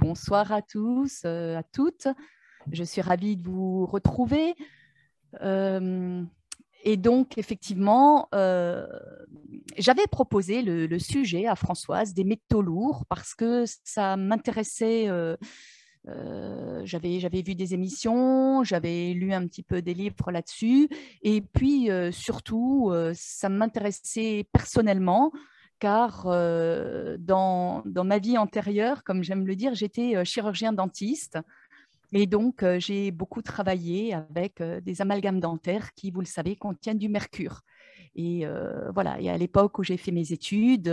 bonsoir à tous, à toutes. Je suis ravie de vous retrouver. Euh, et donc, effectivement, j'avais proposé le sujet à Françoise des métaux lourds parce que ça m'intéressait. J'avais vu des émissions, j'avais lu un petit peu des livres là-dessus. Et puis, surtout, ça m'intéressait personnellement car dans ma vie antérieure, comme j'aime le dire, j'étais chirurgien dentiste. Et donc, j'ai beaucoup travaillé avec des amalgames dentaires qui, vous le savez, contiennent du mercure. Et voilà, et à l'époque où j'ai fait mes études,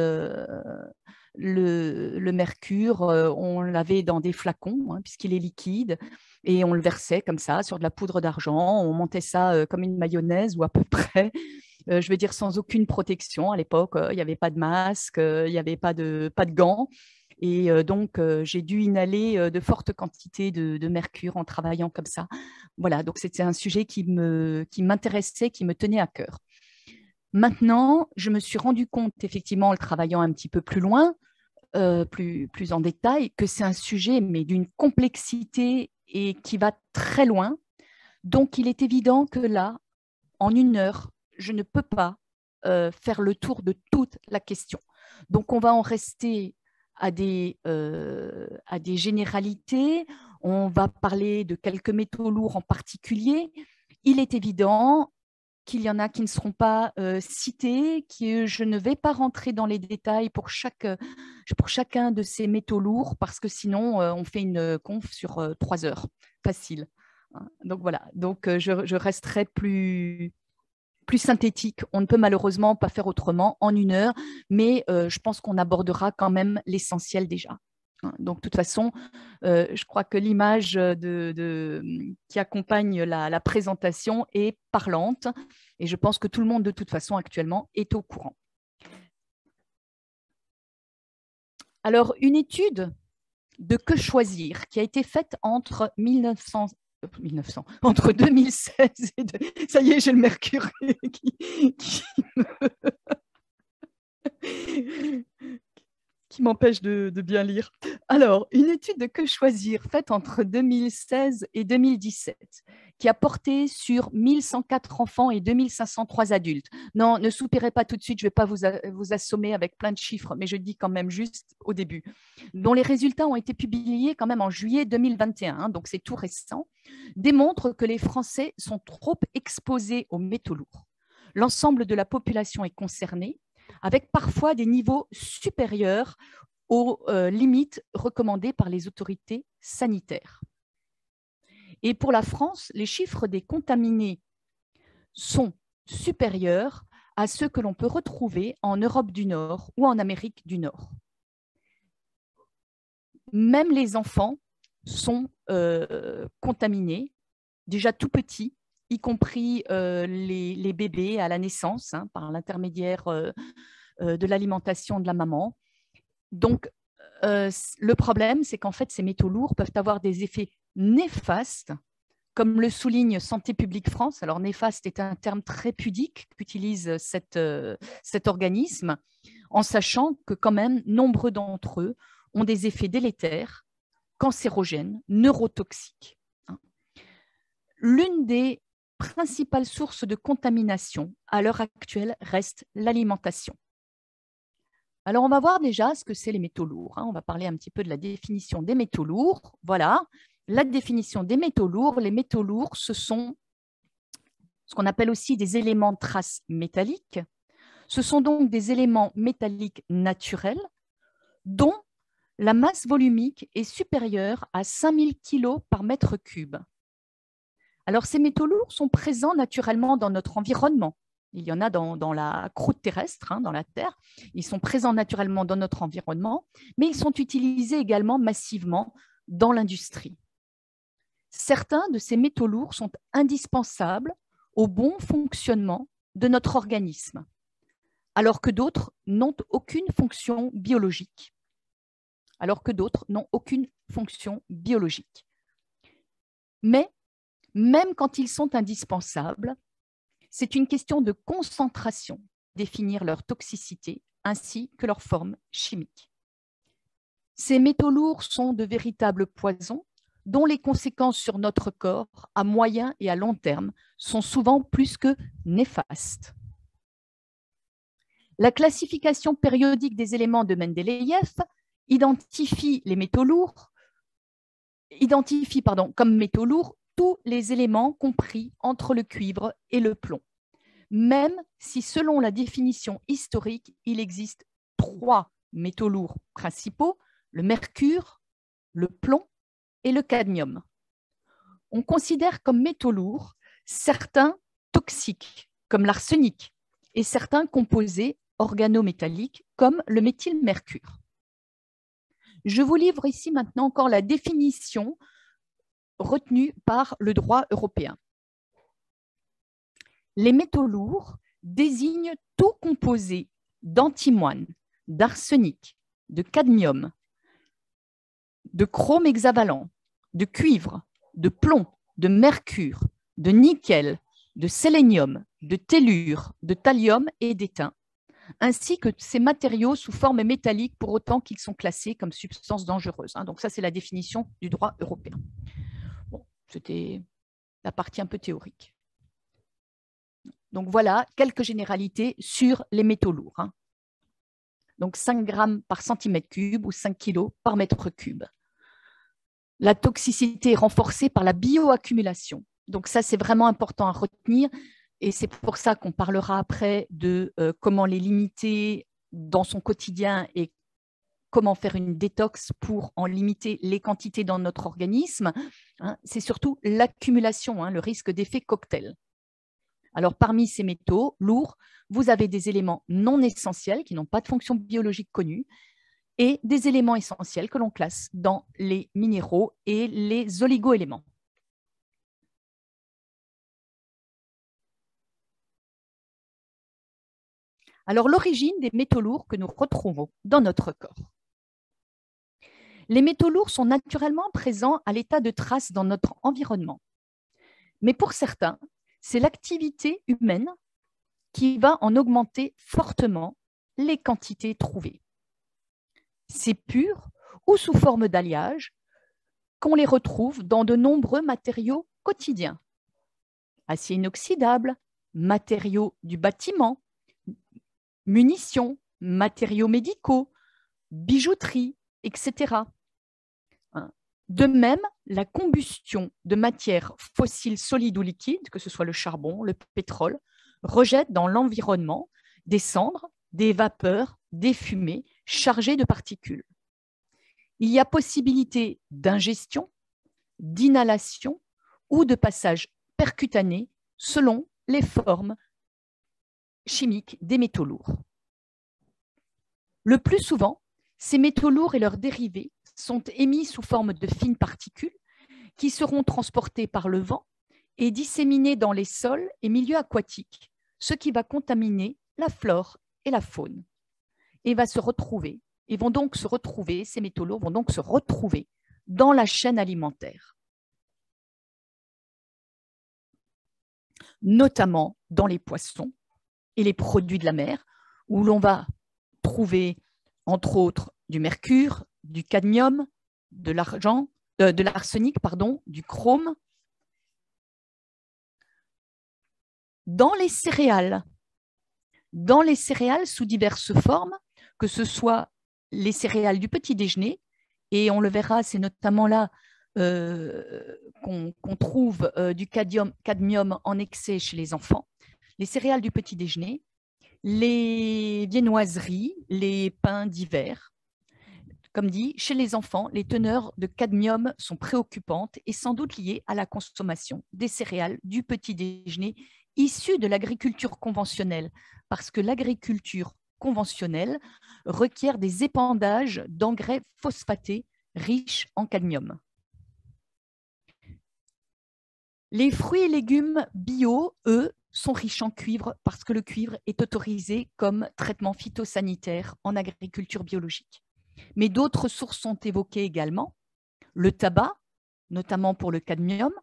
le mercure, on l'avait dans des flacons, hein, puisqu'il est liquide, et on le versait comme ça sur de la poudre d'argent. On montait ça comme une mayonnaise ou à peu près. Je veux dire, sans aucune protection. À l'époque, il n'y avait pas de masque, il n'y avait pas de gants. Et donc, j'ai dû inhaler de fortes quantités de mercure en travaillant comme ça. Voilà, donc c'était un sujet qui m'intéressait, qui me tenait à cœur. Maintenant, je me suis rendu compte, effectivement, en travaillant un petit peu plus loin, plus en détail, que c'est un sujet, mais d'une complexité et qui va très loin. Donc, il est évident que là, en une heure, je ne peux pas faire le tour de toute la question. Donc, on va en rester à des généralités. On va parler de quelques métaux lourds en particulier. Il est évident qu'il y en a qui ne seront pas cités, que je ne vais pas rentrer dans les détails pour chacun de ces métaux lourds, parce que sinon, on fait une conf sur 3 heures, facile. Donc voilà, donc je resterai plus synthétique. On ne peut malheureusement pas faire autrement en une heure, mais je pense qu'on abordera quand même l'essentiel déjà. Donc, de toute façon, je crois que l'image qui accompagne la présentation est parlante et je pense que tout le monde, de toute façon, actuellement, est au courant. Alors, une étude de Que choisir qui a été faite entre 1900, entre 2016 et ça y est, j'ai le mercure qui m'empêche de bien lire. Alors, une étude de Que choisir faite entre 2016 et 2017 qui a porté sur 1104 enfants et 2503 adultes. Non, ne soupirez pas tout de suite, je ne vais pas vous assommer avec plein de chiffres, mais je dis quand même juste au début, dont les résultats ont été publiés quand même en juillet 2021, hein, donc c'est tout récent, démontrent que les Français sont trop exposés aux métaux lourds. L'ensemble de la population est concernée, avec parfois des niveaux supérieurs aux limites recommandées par les autorités sanitaires. Et pour la France, les chiffres des contaminés sont supérieurs à ceux que l'on peut retrouver en Europe du Nord ou en Amérique du Nord. Même les enfants sont contaminés, déjà tout petits, y compris les bébés à la naissance, hein, par l'intermédiaire de l'alimentation de la maman. Donc, le problème, c'est qu'en fait, ces métaux lourds peuvent avoir des effets néfastes, comme le souligne Santé publique France. Alors, néfaste est un terme très pudique qu'utilise cet organisme, en sachant que quand même, nombreux d'entre eux ont des effets délétères, cancérogènes, neurotoxiques. L'une des principales sources de contamination à l'heure actuelle reste l'alimentation. Alors, on va voir déjà ce que c'est les métaux lourds. On va parler un petit peu de la définition des métaux lourds. Voilà, la définition des métaux lourds. Les métaux lourds, ce sont ce qu'on appelle aussi des éléments de trace métalliques. Ce sont donc des éléments métalliques naturels dont la masse volumique est supérieure à 5000 kg par mètre cube. Alors, ces métaux lourds sont présents naturellement dans notre environnement. Il y en a dans la croûte terrestre, hein, dans la Terre. Ils sont présents naturellement dans notre environnement, mais ils sont utilisés également massivement dans l'industrie. Certains de ces métaux lourds sont indispensables au bon fonctionnement de notre organisme, alors que d'autres n'ont aucune fonction biologique. Mais même quand ils sont indispensables, c'est une question de concentration, définir leur toxicité ainsi que leur forme chimique. Ces métaux lourds sont de véritables poisons dont les conséquences sur notre corps à moyen et à long terme sont souvent plus que néfastes. La classification périodique des éléments de Mendeleïev identifie comme métaux lourds tous les éléments compris entre le cuivre et le plomb, même si selon la définition historique, il existe 3 métaux lourds principaux, le mercure, le plomb et le cadmium. On considère comme métaux lourds certains toxiques, comme l'arsenic, et certains composés organométalliques, comme le méthylmercure. Je vous livre ici maintenant encore la définition retenue par le droit européen. Les métaux lourds désignent tout composé d'antimoine, d'arsenic, de cadmium, de chrome hexavalent, de cuivre, de plomb, de mercure, de nickel, de sélénium, de tellure, de thallium et d'étain, ainsi que ces matériaux sous forme métallique pour autant qu'ils sont classés comme substances dangereuses. Donc ça, c'est la définition du droit européen. Bon, c'était la partie un peu théorique. Donc voilà quelques généralités sur les métaux lourds. Donc 5 grammes par centimètre cube ou 5 kilos par mètre cube. La toxicité est renforcée par la bioaccumulation. Donc ça, c'est vraiment important à retenir. Et c'est pour ça qu'on parlera après de comment les limiter dans son quotidien et comment faire une détox pour en limiter les quantités dans notre organisme. C'est surtout l'accumulation, le risque d'effet cocktail. Alors, parmi ces métaux lourds, vous avez des éléments non essentiels qui n'ont pas de fonction biologique connue et des éléments essentiels que l'on classe dans les minéraux et les oligoéléments. Alors, l'origine des métaux lourds que nous retrouvons dans notre corps. Les métaux lourds sont naturellement présents à l'état de trace dans notre environnement. Mais pour certains, c'est l'activité humaine qui va en augmenter fortement les quantités trouvées. C'est pur ou sous forme d'alliage qu'on les retrouve dans de nombreux matériaux quotidiens. Acier inoxydable, matériaux du bâtiment, munitions, matériaux médicaux, bijouterie, etc. De même, la combustion de matières fossiles solides ou liquides, que ce soit le charbon, le pétrole, rejette dans l'environnement des cendres, des vapeurs, des fumées chargées de particules. Il y a possibilité d'ingestion, d'inhalation ou de passage percutané selon les formes chimiques des métaux lourds. Le plus souvent, ces métaux lourds et leurs dérivés sont émis sous forme de fines particules qui seront transportées par le vent et disséminées dans les sols et milieux aquatiques, ce qui va contaminer la flore et la faune. Et ces métaux lourds vont donc se retrouver dans la chaîne alimentaire, notamment dans les poissons et les produits de la mer, où l'on va trouver, entre autres, du mercure, du cadmium, de l'arsenic, du chrome. Dans les céréales sous diverses formes, que ce soit les céréales du petit déjeuner, et on le verra, c'est notamment là qu'on trouve du cadmium en excès chez les enfants, les céréales du petit déjeuner, les viennoiseries, les pains d'hiver. Comme dit, chez les enfants, les teneurs de cadmium sont préoccupantes et sans doute liées à la consommation des céréales du petit déjeuner issues de l'agriculture conventionnelle, parce que l'agriculture conventionnelle requiert des épandages d'engrais phosphatés riches en cadmium. Les fruits et légumes bio, eux, sont riches en cuivre parce que le cuivre est autorisé comme traitement phytosanitaire en agriculture biologique. Mais d'autres sources sont évoquées également. Le tabac, notamment pour le cadmium,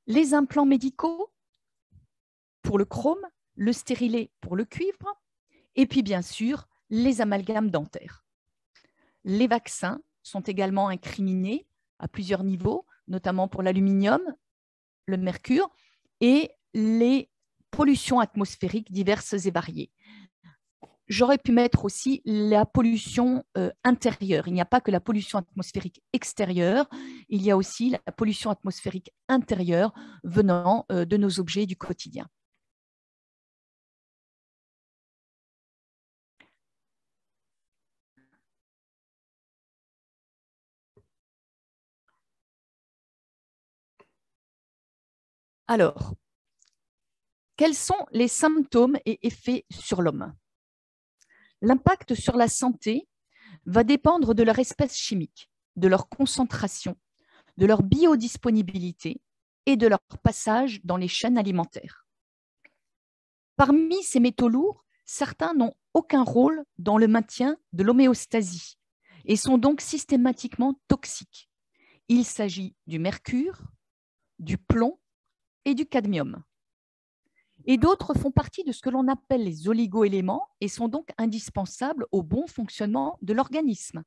les implants médicaux pour le chrome, le stérilet pour le cuivre, et puis bien sûr les amalgames dentaires. Les vaccins sont également incriminés à plusieurs niveaux, notamment pour l'aluminium, le mercure et les pollutions atmosphériques diverses et variées. J'aurais pu mettre aussi la pollution intérieure. Il n'y a pas que la pollution atmosphérique extérieure, il y a aussi la pollution atmosphérique intérieure venant de nos objets du quotidien. Alors, quels sont les symptômes et effets sur l'homme? L'impact sur la santé va dépendre de leur espèce chimique, de leur concentration, de leur biodisponibilité et de leur passage dans les chaînes alimentaires. Parmi ces métaux lourds, certains n'ont aucun rôle dans le maintien de l'homéostasie et sont donc systématiquement toxiques. Il s'agit du mercure, du plomb et du cadmium. Et d'autres font partie de ce que l'on appelle les oligo-éléments et sont donc indispensables au bon fonctionnement de l'organisme.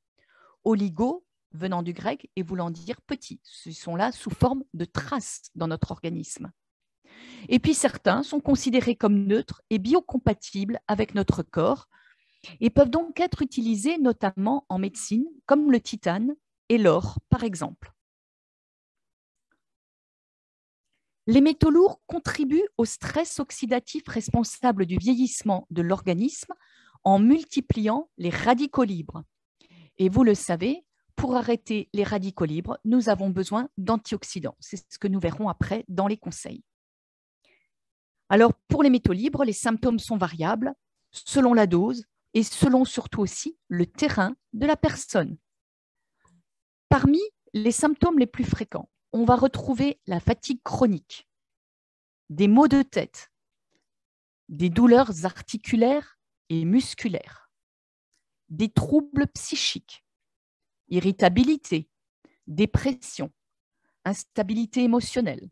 Oligo, venant du grec et voulant dire petit, ils sont là sous forme de traces dans notre organisme. Et puis certains sont considérés comme neutres et biocompatibles avec notre corps et peuvent donc être utilisés notamment en médecine, comme le titane et l'or, par exemple. Les métaux lourds contribuent au stress oxydatif responsable du vieillissement de l'organisme en multipliant les radicaux libres. Et vous le savez, pour arrêter les radicaux libres, nous avons besoin d'antioxydants. C'est ce que nous verrons après dans les conseils. Alors, pour les métaux libres, les symptômes sont variables selon la dose et selon surtout aussi le terrain de la personne. Parmi les symptômes les plus fréquents, on va retrouver la fatigue chronique, des maux de tête, des douleurs articulaires et musculaires, des troubles psychiques, irritabilité, dépression, instabilité émotionnelle,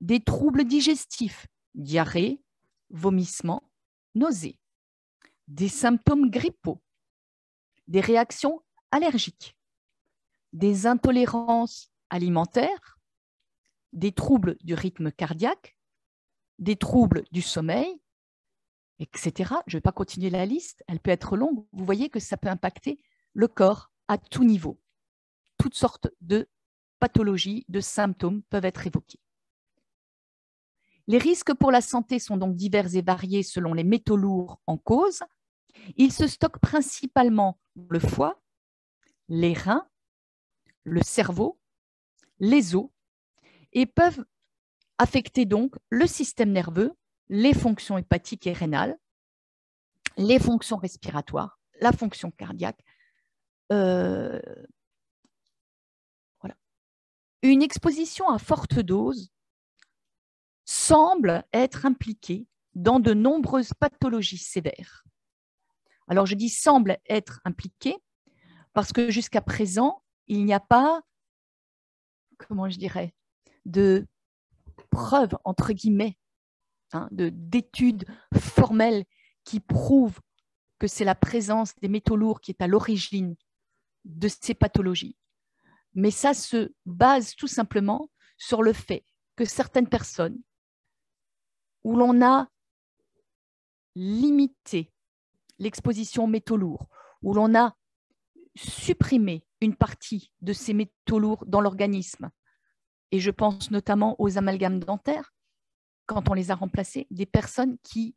des troubles digestifs, diarrhée, vomissements, nausées, des symptômes grippaux, des réactions allergiques, des intolérances alimentaires, des troubles du rythme cardiaque, des troubles du sommeil, etc. Je ne vais pas continuer la liste, elle peut être longue. Vous voyez que ça peut impacter le corps à tout niveau. Toutes sortes de pathologies, de symptômes peuvent être évoqués. Les risques pour la santé sont donc divers et variés selon les métaux lourds en cause. Ils se stockent principalement dans le foie, les reins, le cerveau, les os et peuvent affecter donc le système nerveux, les fonctions hépatiques et rénales, les fonctions respiratoires, la fonction cardiaque. Voilà. Une exposition à forte dose semble être impliquée dans de nombreuses pathologies sévères. Alors, je dis semble être impliquée parce que jusqu'à présent, il n'y a pas, comment je dirais, de preuves, entre guillemets, d'études formelles qui prouvent que c'est la présence des métaux lourds qui est à l'origine de ces pathologies. Mais ça se base tout simplement sur le fait que certaines personnes où l'on a limité l'exposition aux métaux lourds, où l'on a supprimé une partie de ces métaux lourds dans l'organisme, et je pense notamment aux amalgames dentaires, quand on les a remplacés, des personnes qui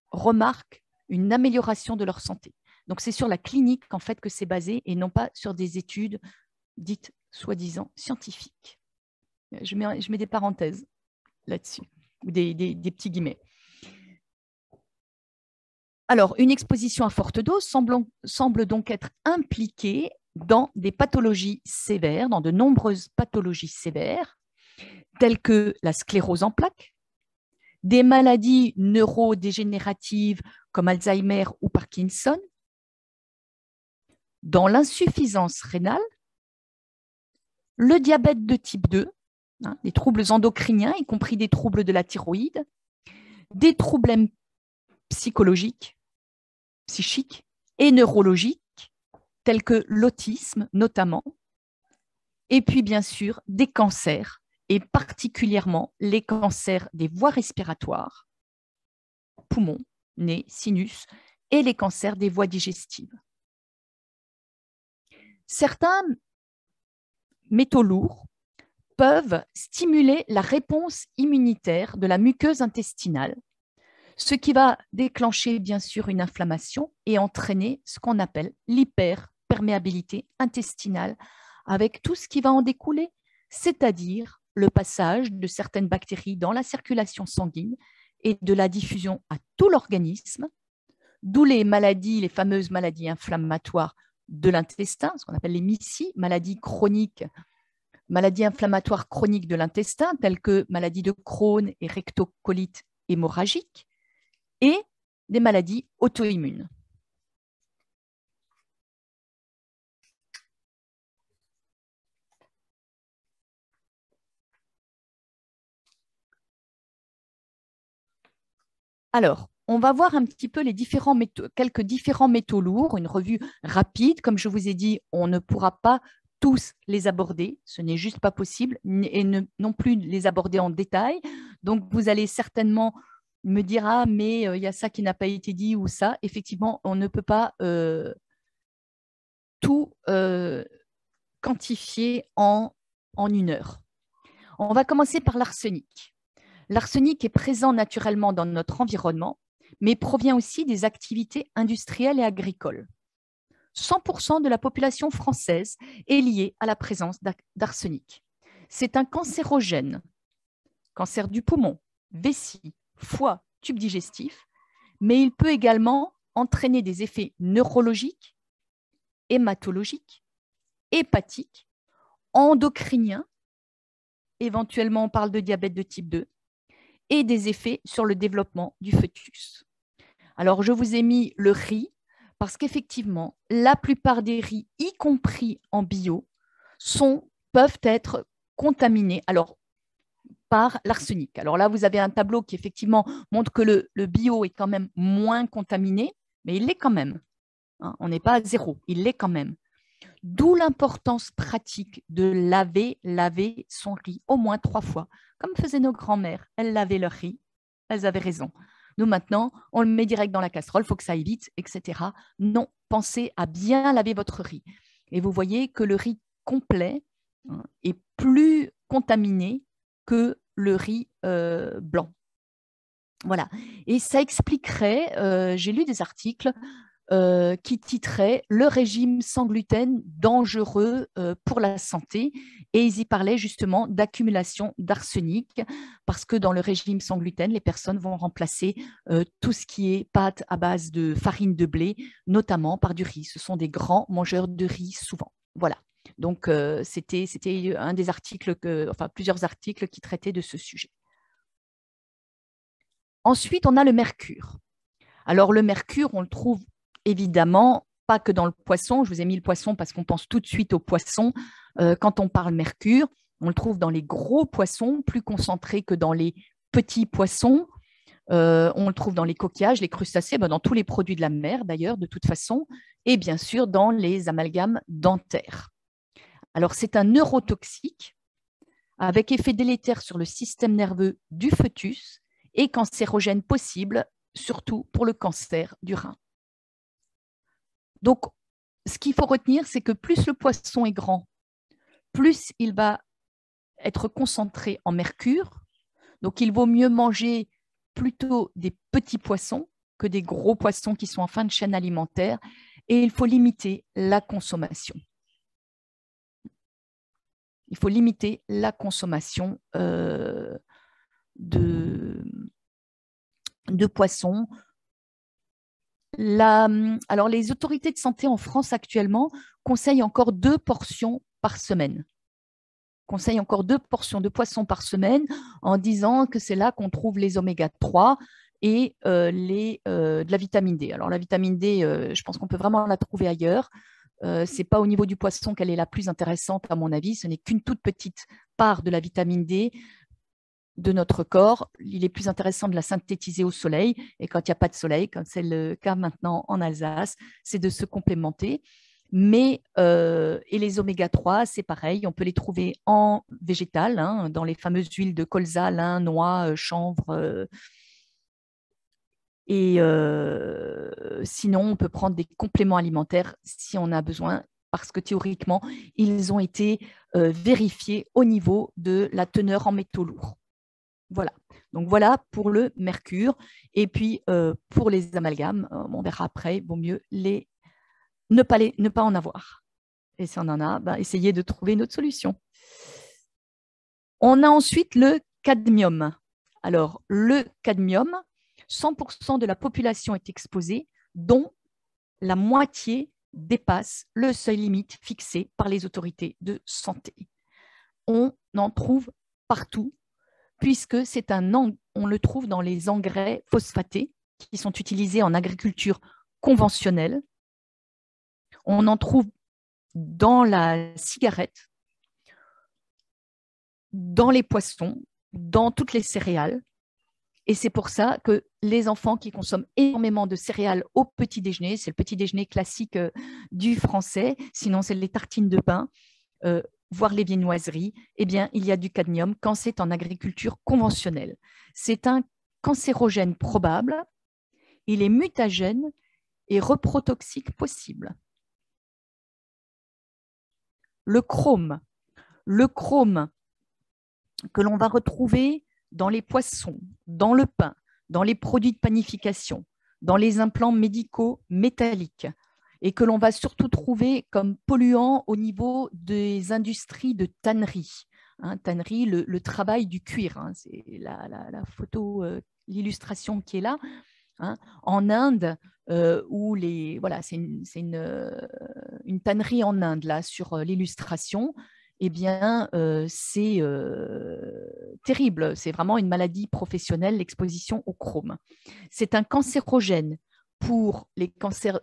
remarquent une amélioration de leur santé. Donc, c'est sur la clinique en fait que c'est basé et non pas sur des études dites soi-disant scientifiques. Je mets des parenthèses là-dessus, ou des petits guillemets. Alors, une exposition à forte dose semble donc être impliquée dans des pathologies sévères, dans de nombreuses pathologies sévères, telles que la sclérose en plaques, des maladies neurodégénératives comme Alzheimer ou Parkinson, dans l'insuffisance rénale, le diabète de type 2, des troubles endocriniens, y compris des troubles de la thyroïde, des troubles psychologiques, psychiques et neurologiques, tels que l'autisme notamment, et puis bien sûr des cancers, et particulièrement les cancers des voies respiratoires, poumons, nez, sinus, et les cancers des voies digestives. Certains métaux lourds peuvent stimuler la réponse immunitaire de la muqueuse intestinale, ce qui va déclencher bien sûr une inflammation et entraîner ce qu'on appelle l'hyperperméabilité intestinale, avec tout ce qui va en découler, c'est-à-dire le passage de certaines bactéries dans la circulation sanguine et de la diffusion à tout l'organisme, d'où les maladies, les fameuses maladies inflammatoires de l'intestin, ce qu'on appelle les MICI, maladies chroniques, maladies inflammatoires chroniques de l'intestin, telles que maladies de Crohn et rectocolite hémorragique, et des maladies auto-immunes. Alors, on va voir un petit peu quelques différents métaux lourds, une revue rapide. Comme je vous ai dit, on ne pourra pas tous les aborder, ce n'est juste pas possible, et non plus les aborder en détail. Donc, vous allez certainement me dire « Ah, mais il y a ça qui n'a pas été dit » ou ça. Effectivement, on ne peut pas tout quantifier en une heure. On va commencer par l'arsenic. L'arsenic est présent naturellement dans notre environnement, mais provient aussi des activités industrielles et agricoles. 100% de la population française est liée à la présence d'arsenic. C'est un cancérogène, cancer du poumon, vessie, foie, tube digestif, mais il peut également entraîner des effets neurologiques, hématologiques, hépatiques, endocriniens, éventuellement on parle de diabète de type 2, et des effets sur le développement du fœtus. Alors, je vous ai mis le riz parce qu'effectivement, la plupart des riz, y compris en bio, peuvent être contaminés par l'arsenic. Alors là, vous avez un tableau qui effectivement montre que le bio est quand même moins contaminé, mais il l'est quand même. Hein, on n'est pas à zéro, il l'est quand même. D'où l'importance pratique de laver son riz au moins 3 fois. Comme faisaient nos grands-mères, elles lavaient leur riz, elles avaient raison. Nous, maintenant, on le met direct dans la casserole, il faut que ça aille vite, etc. Non, pensez à bien laver votre riz. Et vous voyez que le riz complet est plus contaminé que le riz blanc. Voilà. Et ça expliquerait, j'ai lu des articles qui titrait « Le régime sans gluten dangereux pour la santé » et ils y parlaient justement d'accumulation d'arsenic parce que dans le régime sans gluten, les personnes vont remplacer tout ce qui est pâtes à base de farine de blé, notamment par du riz. Ce sont des grands mangeurs de riz souvent. Voilà. Donc, c'était un des articles, plusieurs articles qui traitaient de ce sujet. Ensuite, on a le mercure. Alors, le mercure, on le trouve évidemment pas que dans le poisson. Je vous ai mis le poisson parce qu'on pense tout de suite au poisson. Quand on parle mercure, on le trouve dans les gros poissons, plus concentré que dans les petits poissons. On le trouve dans les coquillages, les crustacés, dans tous les produits de la mer d'ailleurs, de toute façon, et bien sûr dans les amalgames dentaires. Alors, c'est un neurotoxique avec effet délétère sur le système nerveux du fœtus et cancérogène possible, surtout pour le cancer du rein. Donc, ce qu'il faut retenir, c'est que plus le poisson est grand, plus il va être concentré en mercure. Donc, il vaut mieux manger plutôt des petits poissons que des gros poissons qui sont en fin de chaîne alimentaire. Et il faut limiter la consommation. Il faut limiter la consommation de poissons. Alors, les autorités de santé en France actuellement conseillent encore 2 portions par semaine. Conseillent encore 2 portions de poisson par semaine en disant que c'est là qu'on trouve les oméga 3 et de la vitamine D. Alors, la vitamine D, je pense qu'on peut vraiment la trouver ailleurs. Ce n'est pas au niveau du poisson qu'elle est la plus intéressante, à mon avis. Ce n'est qu'une toute petite part de la vitamine D de notre corps. Il est plus intéressant de la synthétiser au soleil. Et quand il n'y a pas de soleil, comme c'est le cas maintenant en Alsace, c'est de se complémenter. Et les oméga 3, c'est pareil, on peut les trouver en végétal, hein, dans les fameuses huiles de colza, lin, noix, chanvre. Sinon, on peut prendre des compléments alimentaires si on a besoin, parce que théoriquement, ils ont été vérifiés au niveau de la teneur en métaux lourds. Voilà. Donc voilà pour le mercure. Et puis pour les amalgames, on verra après, il vaut mieux ne pas en avoir. Et si on en a, essayez de trouver une autre solution. On a ensuite le cadmium. Alors, le cadmium, 100% de la population est exposée, dont la moitié dépasse le seuil limite fixé par les autorités de santé. On en trouve partout, puisque on le trouve dans les engrais phosphatés qui sont utilisés en agriculture conventionnelle. On en trouve dans la cigarette, dans les poissons, dans toutes les céréales. Et c'est pour ça que les enfants qui consomment énormément de céréales au petit déjeuner, c'est le petit déjeuner classique du français, sinon c'est les tartines de pain, voire les viennoiseries, eh bien, il y a du cadmium quand c'est en agriculture conventionnelle. C'est un cancérogène probable, il est mutagène et reprotoxique possible. Le chrome que l'on va retrouver dans les poissons, dans le pain, dans les produits de panification, dans les implants médicaux métalliques, et que l'on va surtout trouver comme polluant au niveau des industries de tannerie. Hein, tannerie, le travail du cuir, hein, c'est la photo, l'illustration qui est là. Hein. En Inde, voilà, c'est une tannerie en Inde, là, sur l'illustration. Eh bien, c'est terrible. C'est vraiment une maladie professionnelle, l'exposition au chrome. C'est un cancérogène pour les cancers.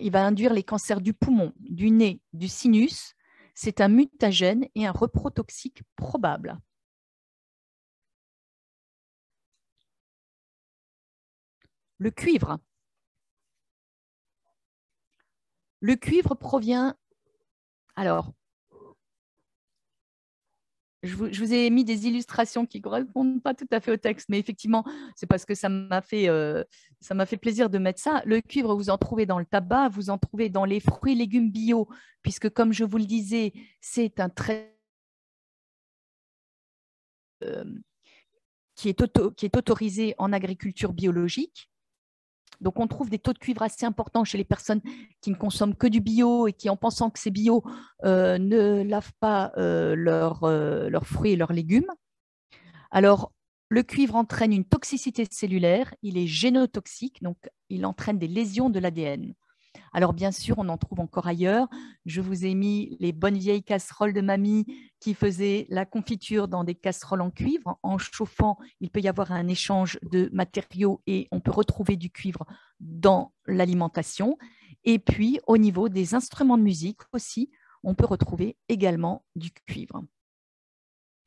Il va induire les cancers du poumon, du nez, du sinus. C'est un mutagène et un reprotoxique probable. Le cuivre. Le cuivre provient. Alors, je vous ai mis des illustrations qui ne correspondent pas tout à fait au texte, mais effectivement, c'est parce que ça m'a fait plaisir de mettre ça. Le cuivre, vous en trouvez dans le tabac, vous en trouvez dans les fruits et légumes bio, puisque comme je vous le disais, c'est un trait qui est autorisé en agriculture biologique. Donc, on trouve des taux de cuivre assez importants chez les personnes qui ne consomment que du bio et qui, en pensant que c'est bio, ne lavent pas leurs fruits et leurs légumes. Alors, le cuivre entraîne une toxicité cellulaire, il est génotoxique, donc il entraîne des lésions de l'ADN. Alors, bien sûr, on en trouve encore ailleurs. Je vous ai mis les bonnes vieilles casseroles de mamie qui faisaient la confiture dans des casseroles en cuivre. En chauffant, il peut y avoir un échange de matériaux et on peut retrouver du cuivre dans l'alimentation. Et puis, au niveau des instruments de musique aussi, on peut retrouver également du cuivre.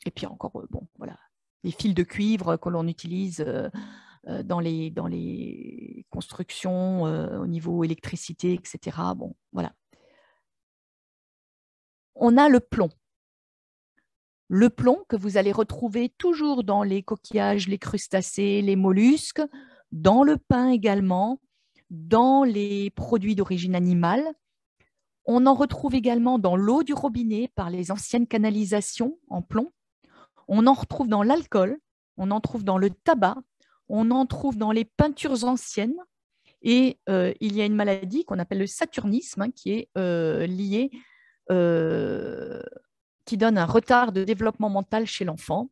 Et puis encore, bon, voilà, les fils de cuivre que l'on utilise dans les constructions au niveau électricité, etc. Bon, voilà. On a le plomb. Le plomb que vous allez retrouver toujours dans les coquillages, les crustacés, les mollusques, dans le pain également, dans les produits d'origine animale. On en retrouve également dans l'eau du robinet par les anciennes canalisations en plomb. On en retrouve dans l'alcool, on en trouve dans le tabac, on en trouve dans les peintures anciennes. Et il y a une maladie qu'on appelle le saturnisme, hein, qui est liée, qui donne un retard de développement mental chez l'enfant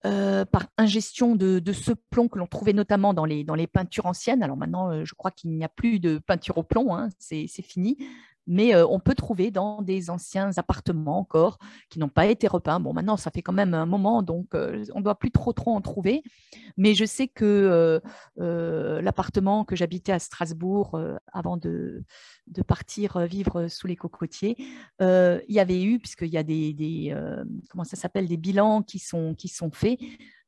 par ingestion de ce plomb que l'on trouvait notamment dans les peintures anciennes. Alors maintenant, je crois qu'il n'y a plus de peinture au plomb, hein, c'est fini. Mais on peut trouver dans des anciens appartements encore qui n'ont pas été repeints. Bon, maintenant, ça fait quand même un moment, donc on ne doit plus trop en trouver. Mais je sais que l'appartement que j'habitais à Strasbourg avant de partir vivre sous les cocotiers, il y avait eu, puisqu'il y a comment ça s'appelle, des bilans qui sont faits,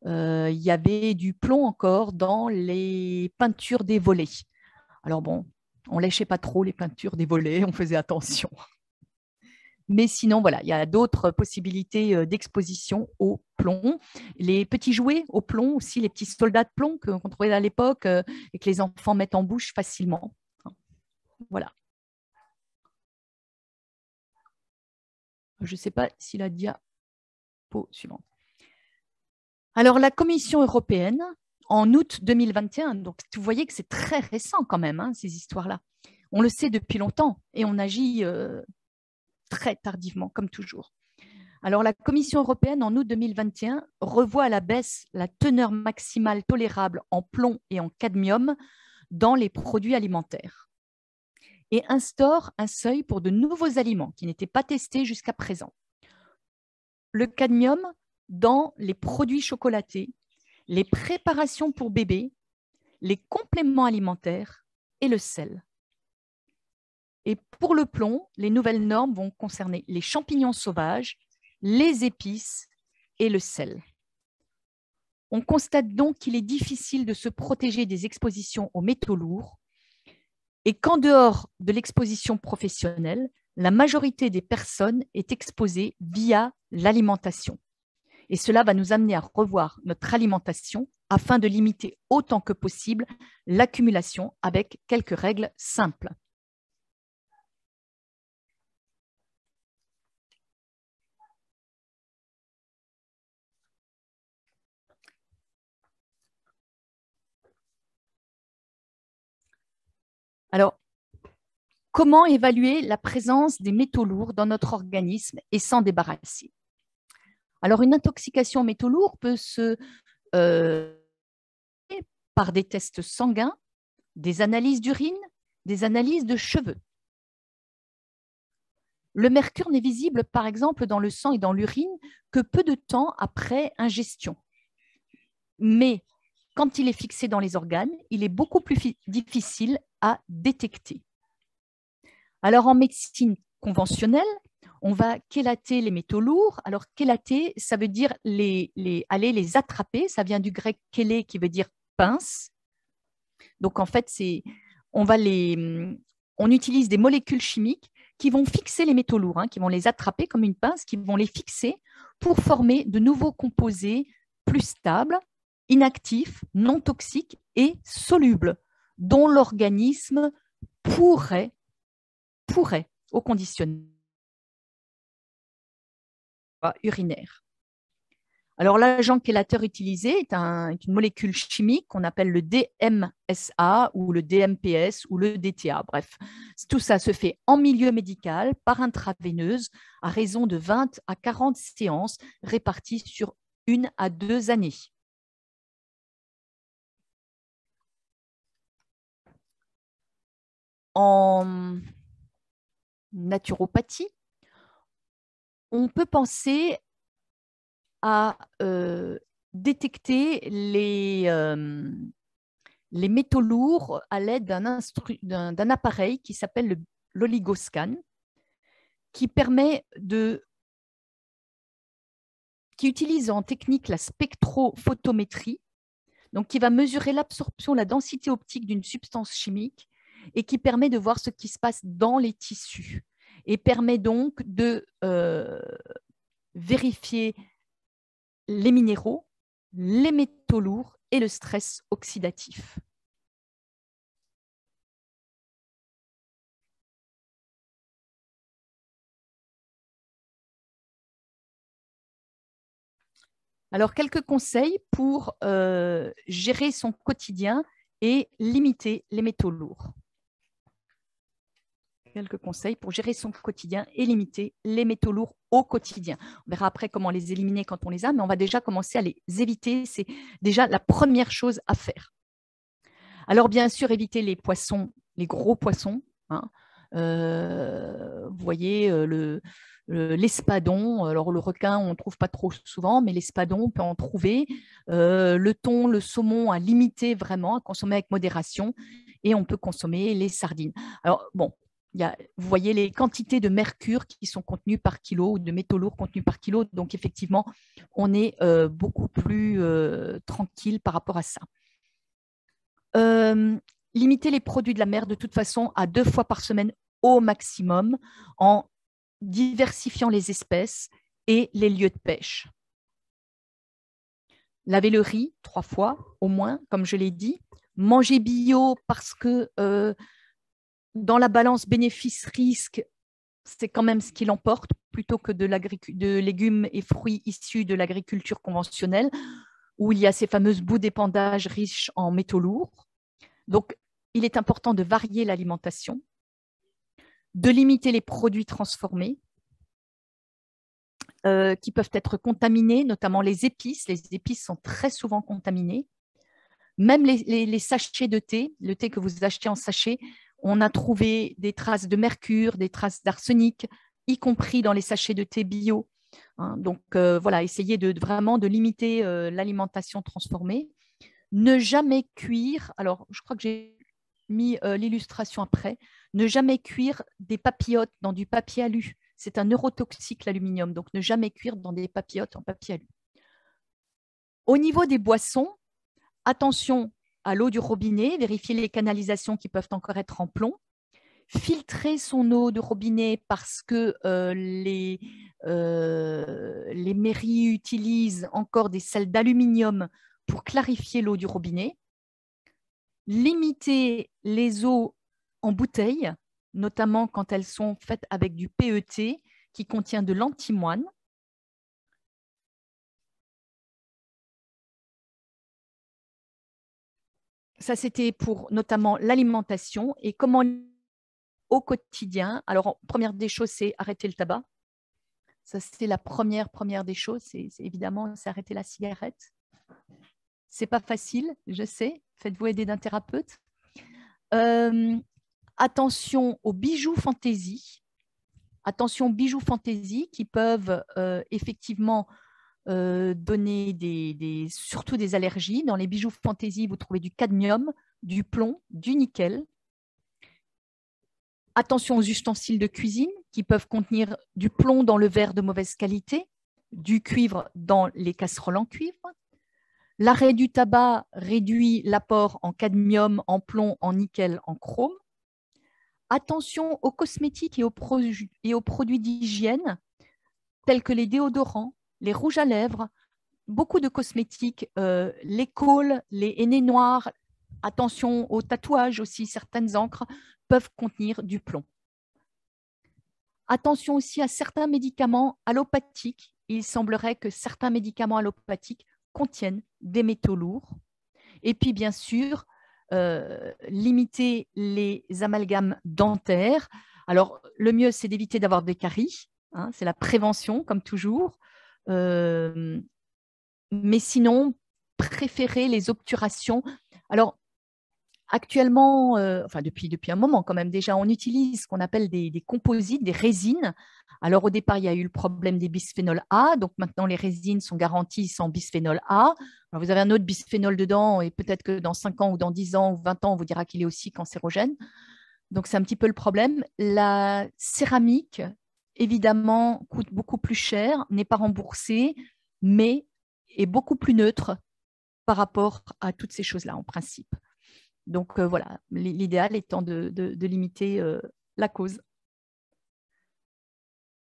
il y avait du plomb encore dans les peintures des volets. Alors bon, On léchait pas trop les peintures des volets, on faisait attention. Mais sinon, voilà, il y a d'autres possibilités d'exposition au plomb. Les petits jouets au plomb aussi, les petits soldats de plomb qu'on trouvait à l'époque et que les enfants mettent en bouche facilement. Voilà. Je ne sais pas si la diapo suivante. Alors, la Commission européenne, en août 2021, donc vous voyez que c'est très récent quand même, hein, ces histoires-là. On le sait depuis longtemps et on agit très tardivement, comme toujours. Alors, la Commission européenne, en août 2021, revoit à la baisse la teneur maximale tolérable en plomb et en cadmium dans les produits alimentaires et instaure un seuil pour de nouveaux aliments qui n'étaient pas testés jusqu'à présent. Le cadmium dans les produits chocolatés, les préparations pour bébés, les compléments alimentaires et le sel. Et pour le plomb, les nouvelles normes vont concerner les champignons sauvages, les épices et le sel. On constate donc qu'il est difficile de se protéger des expositions aux métaux lourds et qu'en dehors de l'exposition professionnelle, la majorité des personnes est exposée via l'alimentation. Et cela va nous amener à revoir notre alimentation afin de limiter autant que possible l'accumulation avec quelques règles simples. Alors, comment évaluer la présence des métaux lourds dans notre organisme et s'en débarrasser? Alors, une intoxication aux métaux lourds peut se par des tests sanguins, des analyses d'urine, des analyses de cheveux. Le mercure n'est visible, par exemple, dans le sang et dans l'urine que peu de temps après ingestion. Mais quand il est fixé dans les organes, il est beaucoup plus difficile à détecter. Alors, en médecine conventionnelle, on va chélater les métaux lourds. Alors, chélater, ça veut dire aller les attraper. Ça vient du grec chélé qui veut dire pince. Donc, en fait, on utilise des molécules chimiques qui vont fixer les métaux lourds, qui vont les attraper comme une pince, qui vont les fixer pour former de nouveaux composés plus stables, inactifs, non toxiques et solubles, dont l'organisme pourrait, au conditionnel urinaire. Alors, l'agent chélateur utilisé est une molécule chimique qu'on appelle le DMSA ou le DMPS ou le DTA. Bref, tout ça se fait en milieu médical par intraveineuse à raison de 20 à 40 séances réparties sur 1 à 2 années. En naturopathie, on peut penser à détecter les métaux lourds à l'aide d'un appareil qui s'appelle l'oligoscan, qui utilise en technique la spectrophotométrie, donc qui va mesurer l'absorption, la densité optique d'une substance chimique et qui permet de voir ce qui se passe dans les tissus et permet donc de vérifier les minéraux, les métaux lourds et le stress oxydatif. Alors, quelques conseils pour gérer son quotidien et limiter les métaux lourds. Quelques conseils pour gérer son quotidien et limiter les métaux lourds au quotidien. On verra après comment les éliminer quand on les a, mais on va déjà commencer à les éviter. C'est déjà la première chose à faire. Alors, bien sûr, éviter les poissons, les gros poissons. Vous voyez, l'espadon. Alors, le requin, on ne trouve pas trop souvent, mais l'espadon, on peut en trouver. Le thon, le saumon, à limiter vraiment, à consommer avec modération. Et on peut consommer les sardines. Alors, bon, vous voyez les quantités de mercure qui sont contenues par kilo ou de métaux lourds contenus par kilo. Donc, effectivement, on est beaucoup plus tranquille par rapport à ça. limiter les produits de la mer de toute façon à 2 fois par semaine au maximum en diversifiant les espèces et les lieux de pêche. Laver le riz 3 fois au moins, comme je l'ai dit. Manger bio parce que dans la balance bénéfice-risque, c'est quand même ce qui l'emporte plutôt que de légumes et fruits issus de l'agriculture conventionnelle où il y a ces fameuses boues d'épandage riches en métaux lourds. Donc, il est important de varier l'alimentation, de limiter les produits transformés qui peuvent être contaminés, notamment les épices. Les épices sont très souvent contaminées. Même les sachets de thé, le thé que vous achetez en sachet, on a trouvé des traces de mercure, des traces d'arsenic, y compris dans les sachets de thé bio. Donc voilà, essayez vraiment de limiter l'alimentation transformée. Ne jamais cuire, alors je crois que j'ai mis l'illustration après, ne jamais cuire des papillotes dans du papier alu. C'est un neurotoxique, l'aluminium, donc ne jamais cuire dans des papillotes en papier alu. Au niveau des boissons, attention à l'eau du robinet, vérifier les canalisations qui peuvent encore être en plomb, filtrer son eau de robinet parce que les mairies utilisent encore des sels d'aluminium pour clarifier l'eau du robinet, limiter les eaux en bouteille, notamment quand elles sont faites avec du PET qui contient de l'antimoine. Ça, c'était pour notamment l'alimentation et comment au quotidien. Alors, première des choses, c'est arrêter le tabac. Ça, c'est la première des choses. C'est évidemment, c'est arrêter la cigarette. C'est pas facile, je sais. Faites-vous aider d'un thérapeute. Attention aux bijoux fantaisie. Attention aux bijoux fantaisie qui peuvent effectivement donner surtout des allergies. Dans les bijoux fantaisie, vous trouvez du cadmium, du plomb, du nickel. Attention aux ustensiles de cuisine qui peuvent contenir du plomb dans le verre de mauvaise qualité, du cuivre dans les casseroles en cuivre. L'arrêt du tabac réduit l'apport en cadmium, en plomb, en nickel, en chrome. Attention aux cosmétiques et aux produits d'hygiène tels que les déodorants, les rouges à lèvres, beaucoup de cosmétiques, les cols, les hennées noirs. Attention aux tatouages aussi, certaines encres peuvent contenir du plomb. Attention aussi à certains médicaments allopathiques. Il semblerait que certains médicaments allopathiques contiennent des métaux lourds. Et puis, bien sûr, limiter les amalgames dentaires. Alors, le mieux, c'est d'éviter d'avoir des caries. Hein, c'est la prévention, comme toujours. Mais sinon, préférer les obturations. Alors, actuellement, enfin depuis un moment quand même déjà, on utilise ce qu'on appelle des composites, des résines. Alors au départ, il y a eu le problème des bisphénols A, donc maintenant les résines sont garanties sans bisphénol A. Alors, vous avez un autre bisphénol dedans et peut-être que dans 5 ans ou dans 10 ans ou 20 ans, on vous dira qu'il est aussi cancérogène. Donc c'est un petit peu le problème. La céramique, évidemment, coûte beaucoup plus cher, n'est pas remboursée, mais est beaucoup plus neutre par rapport à toutes ces choses-là en principe. Donc voilà, l'idéal étant de limiter la cause.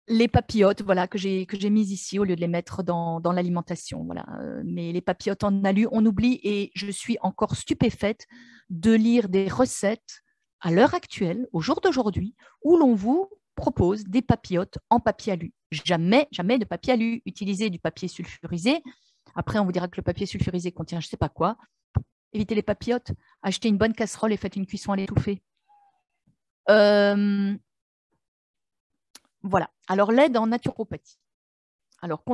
Les papillotes, voilà, que j'ai mises ici au lieu de les mettre dans l'alimentation. Voilà. Mais les papillotes en alu, on oublie et je suis encore stupéfaite de lire des recettes à l'heure actuelle, au jour d'aujourd'hui, où l'on vous propose des papillotes en papier alu. Jamais, jamais de papier alu. Utilisez du papier sulfurisé. Après, on vous dira que le papier sulfurisé contient je ne sais pas quoi. Évitez les papillotes, achetez une bonne casserole et faites une cuisson à l'étouffée. Voilà. Alors, l'aide en naturopathie. Alors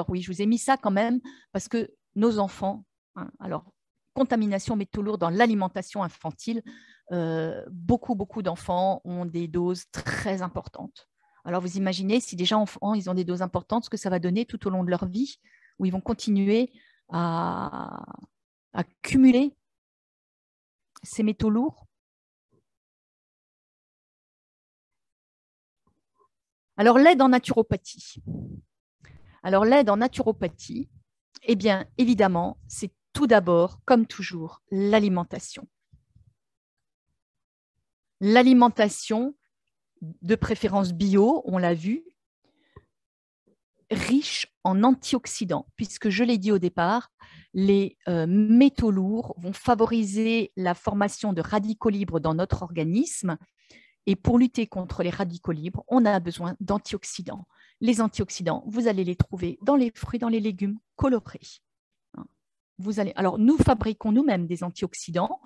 oui, je vous ai mis ça quand même parce que nos enfants, hein, alors, contamination métaux lourds dans l'alimentation infantile, beaucoup d'enfants ont des doses très importantes. Alors, vous imaginez si déjà enfants, ils ont des doses importantes, ce que ça va donner tout au long de leur vie, où ils vont continuer à cumuler ces métaux lourds. Alors, l'aide en naturopathie. Alors, l'aide en naturopathie, eh bien, évidemment, c'est tout d'abord, comme toujours, l'alimentation. L'alimentation, de préférence bio, on l'a vu, riche en antioxydants, puisque je l'ai dit au départ, les métaux lourds vont favoriser la formation de radicaux libres dans notre organisme. Et pour lutter contre les radicaux libres, on a besoin d'antioxydants. Les antioxydants, vous allez les trouver dans les fruits, dans les légumes colorés. Alors, nous fabriquons nous-mêmes des antioxydants,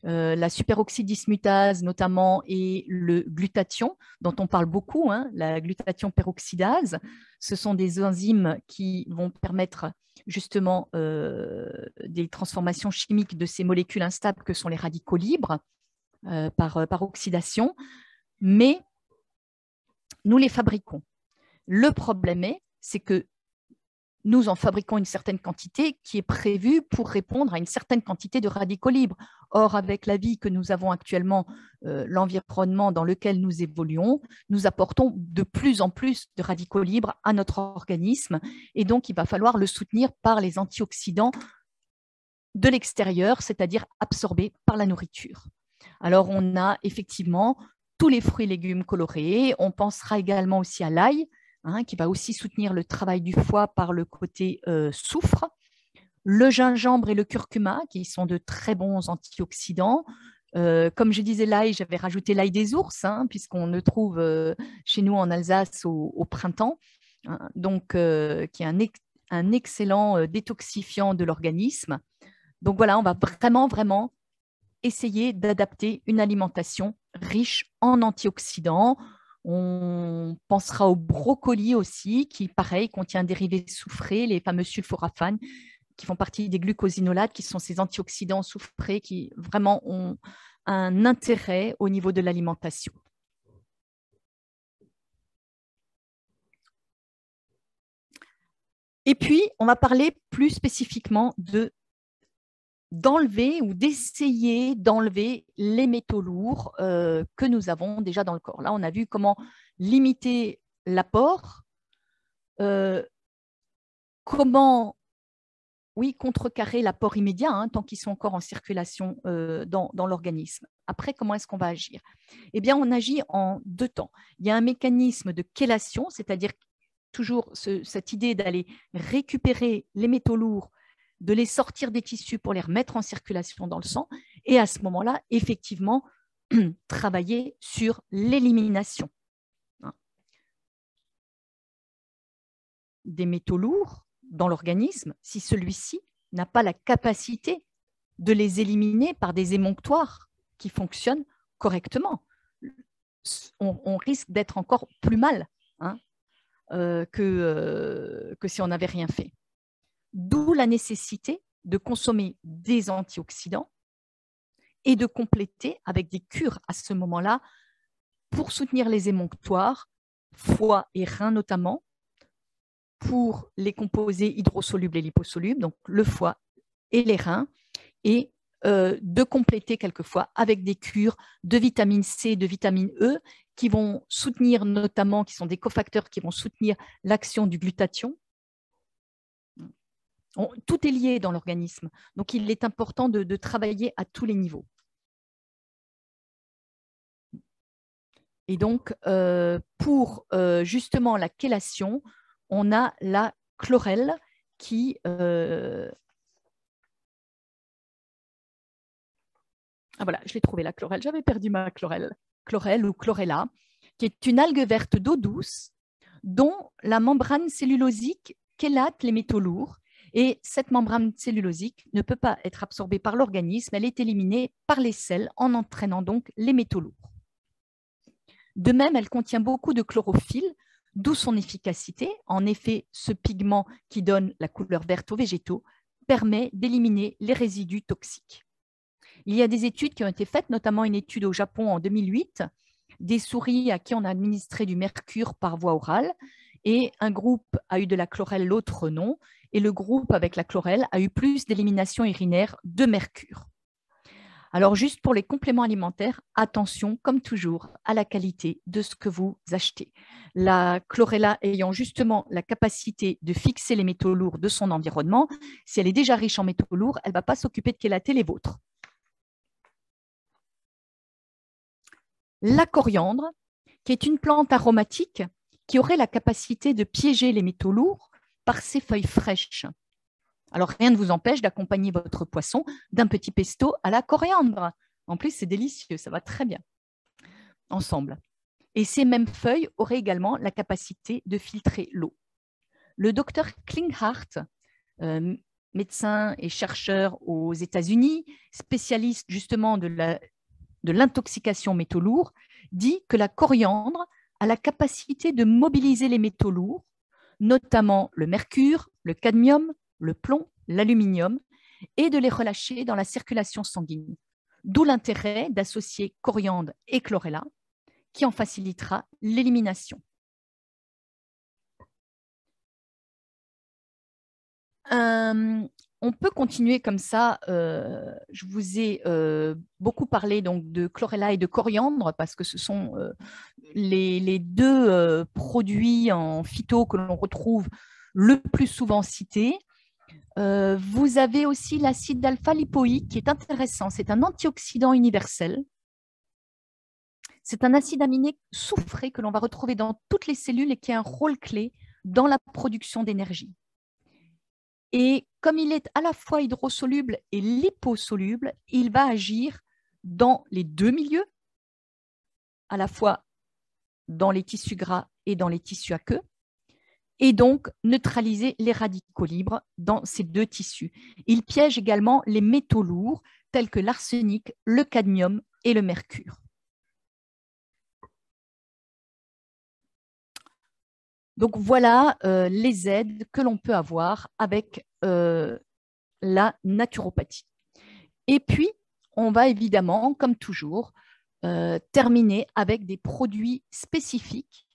la superoxydismutase notamment et le glutathion, dont on parle beaucoup, la glutathion peroxydase. Ce sont des enzymes qui vont permettre justement des transformations chimiques de ces molécules instables que sont les radicaux libres par oxydation. Mais nous les fabriquons. Le problème c'est que nous en fabriquons une certaine quantité qui est prévue pour répondre à une certaine quantité de radicaux libres. Or, avec la vie que nous avons actuellement, l'environnement dans lequel nous évoluons, nous apportons de plus en plus de radicaux libres à notre organisme et donc il va falloir le soutenir par les antioxydants de l'extérieur, c'est-à-dire absorbés par la nourriture. Alors, on a effectivement tous les fruits et légumes colorés. On pensera également aussi à l'ail, qui va aussi soutenir le travail du foie par le côté soufre. Le gingembre et le curcuma, qui sont de très bons antioxydants. Comme je disais l'ail, j'avais rajouté l'ail des ours, puisqu'on le trouve chez nous en Alsace au printemps, donc qui est un excellent détoxifiant de l'organisme. Donc voilà, on va vraiment essayer d'adapter une alimentation riche en antioxydants. On pensera au brocoli aussi, qui, pareil, contient un dérivé soufré, les fameux sulforaphanes, qui font partie des glucosinolates, qui sont ces antioxydants soufrés qui vraiment ont un intérêt au niveau de l'alimentation. Et puis, on va parler plus spécifiquement d'enlever ou d'essayer d'enlever les métaux lourds que nous avons déjà dans le corps. Là, on a vu comment limiter l'apport, comment contrecarrer l'apport immédiat tant qu'ils sont encore en circulation dans l'organisme. Après, comment est-ce qu'on va agir? Eh bien, on agit en deux temps. Il y a un mécanisme de chélation, c'est-à-dire toujours cette idée d'aller récupérer les métaux lourds, de les sortir des tissus pour les remettre en circulation dans le sang, et à ce moment-là, effectivement, travailler sur l'élimination des métaux lourds dans l'organisme si celui-ci n'a pas la capacité de les éliminer par des émonctoires qui fonctionnent correctement. On risque d'être encore plus mal que si on n'avait rien fait. D'où la nécessité de consommer des antioxydants et de compléter avec des cures à ce moment-là pour soutenir les émonctoires, foie et reins notamment, pour les composés hydrosolubles et liposolubles, donc le foie et les reins, et de compléter quelquefois avec des cures de vitamine C, de vitamine E, qui vont soutenir notamment, qui sont des cofacteurs qui vont soutenir l'action du glutathion. Tout est lié dans l'organisme, donc il est important de travailler à tous les niveaux. Et donc, pour justement la chélation, on a la chlorelle qui… Ah voilà, je l'ai trouvé la chlorelle, j'avais perdu ma chlorelle. Chlorelle ou chlorella, qui est une algue verte d'eau douce dont la membrane cellulosique chélate les métaux lourds. Et cette membrane cellulosique ne peut pas être absorbée par l'organisme, elle est éliminée par les selles en entraînant donc les métaux lourds. De même, elle contient beaucoup de chlorophylle, d'où son efficacité. En effet, ce pigment qui donne la couleur verte aux végétaux permet d'éliminer les résidus toxiques. Il y a des études qui ont été faites, notamment une étude au Japon en 2008, des souris à qui on a administré du mercure par voie orale, et un groupe a eu de la chlorelle, l'autre non, et le groupe avec la chlorelle a eu plus d'élimination urinaire de mercure. Alors, juste pour les compléments alimentaires, attention, comme toujours, à la qualité de ce que vous achetez. La chlorella ayant justement la capacité de fixer les métaux lourds de son environnement, si elle est déjà riche en métaux lourds, elle ne va pas s'occuper de chélater les vôtres. La coriandre, qui est une plante aromatique qui aurait la capacité de piéger les métaux lourds par ses feuilles fraîches. Alors, rien ne vous empêche d'accompagner votre poisson d'un petit pesto à la coriandre. En plus, c'est délicieux, ça va très bien ensemble. Et ces mêmes feuilles auraient également la capacité de filtrer l'eau. Le docteur Klinghardt, médecin et chercheur aux États-Unis, spécialiste justement de l'intoxication aux métaux lourds, dit que la coriandre a la capacité de mobiliser les métaux lourds, notamment le mercure, le cadmium, le plomb, l'aluminium, et de les relâcher dans la circulation sanguine. D'où l'intérêt d'associer coriandre et chlorella, qui en facilitera l'élimination. On peut continuer comme ça. Je vous ai beaucoup parlé donc, de chlorella et de coriandre parce que ce sont les deux produits en phyto que l'on retrouve le plus souvent cités. Vous avez aussi l'acide d'alpha-lipoïque qui est intéressant. C'est un antioxydant universel. C'est un acide aminé soufré que l'on va retrouver dans toutes les cellules et qui a un rôle clé dans la production d'énergie. Et comme il est à la fois hydrosoluble et liposoluble, il va agir dans les deux milieux, à la fois dans les tissus gras et dans les tissus aqueux, et donc neutraliser les radicaux libres dans ces deux tissus. Il piège également les métaux lourds tels que l'arsenic, le cadmium et le mercure. Donc voilà les aides que l'on peut avoir avec la naturopathie. Et puis, on va évidemment, comme toujours, terminer avec des produits spécifiques,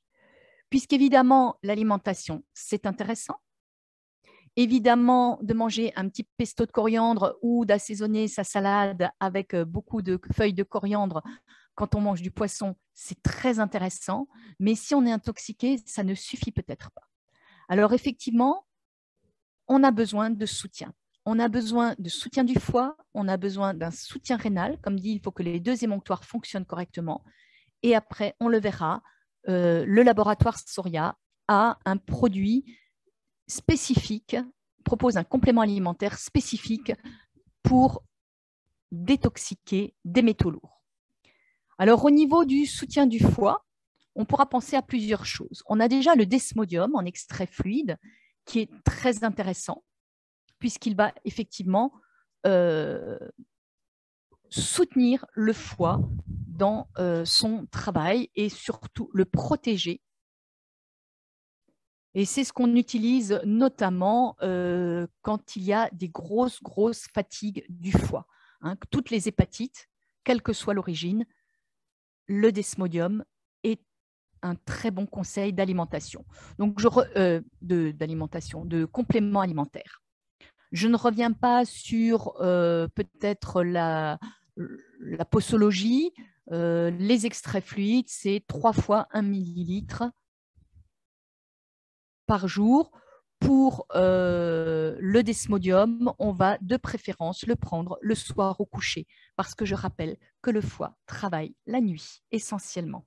puisqu'évidemment, l'alimentation, c'est intéressant. Évidemment, de manger un petit pesto de coriandre ou d'assaisonner sa salade avec beaucoup de feuilles de coriandre quand on mange du poisson, c'est très intéressant. Mais si on est intoxiqué, ça ne suffit peut-être pas. Alors effectivement, on a besoin de soutien. On a besoin de soutien du foie, on a besoin d'un soutien rénal. Comme dit, il faut que les deux émonctoires fonctionnent correctement. Et après, on le verra, le laboratoire Soria a un produit spécifique, propose un complément alimentaire spécifique pour détoxiquer des métaux lourds. Alors, au niveau du soutien du foie, on pourra penser à plusieurs choses. On a déjà le desmodium en extrait fluide qui est très intéressant puisqu'il va effectivement soutenir le foie dans son travail et surtout le protéger. Et c'est ce qu'on utilise notamment quand il y a des grosses fatigues du foie. Hein, toutes les hépatites, quelle que soit l'origine, le desmodium est un très bon conseil d'alimentation. Donc, de complément alimentaire. Je ne reviens pas sur peut-être la posologie. Les extraits fluides, c'est 3 fois 1 millilitre par jour. Pour le desmodium, on va de préférence le prendre le soir au coucher parce que je rappelle que le foie travaille la nuit essentiellement.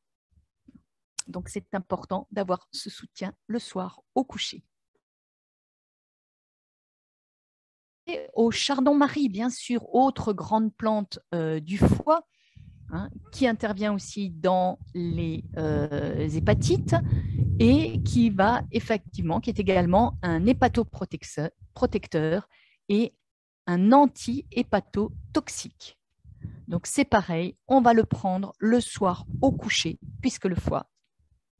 Donc, c'est important d'avoir ce soutien le soir au coucher. Et au chardon-marie, bien sûr, autre grande plante du foie, hein, qui intervient aussi dans les hépatites et qui va effectivement, qui est également un hépatoprotecteur et un anti-hépatotoxique. Donc c'est pareil, on va le prendre le soir au coucher, puisque le foie,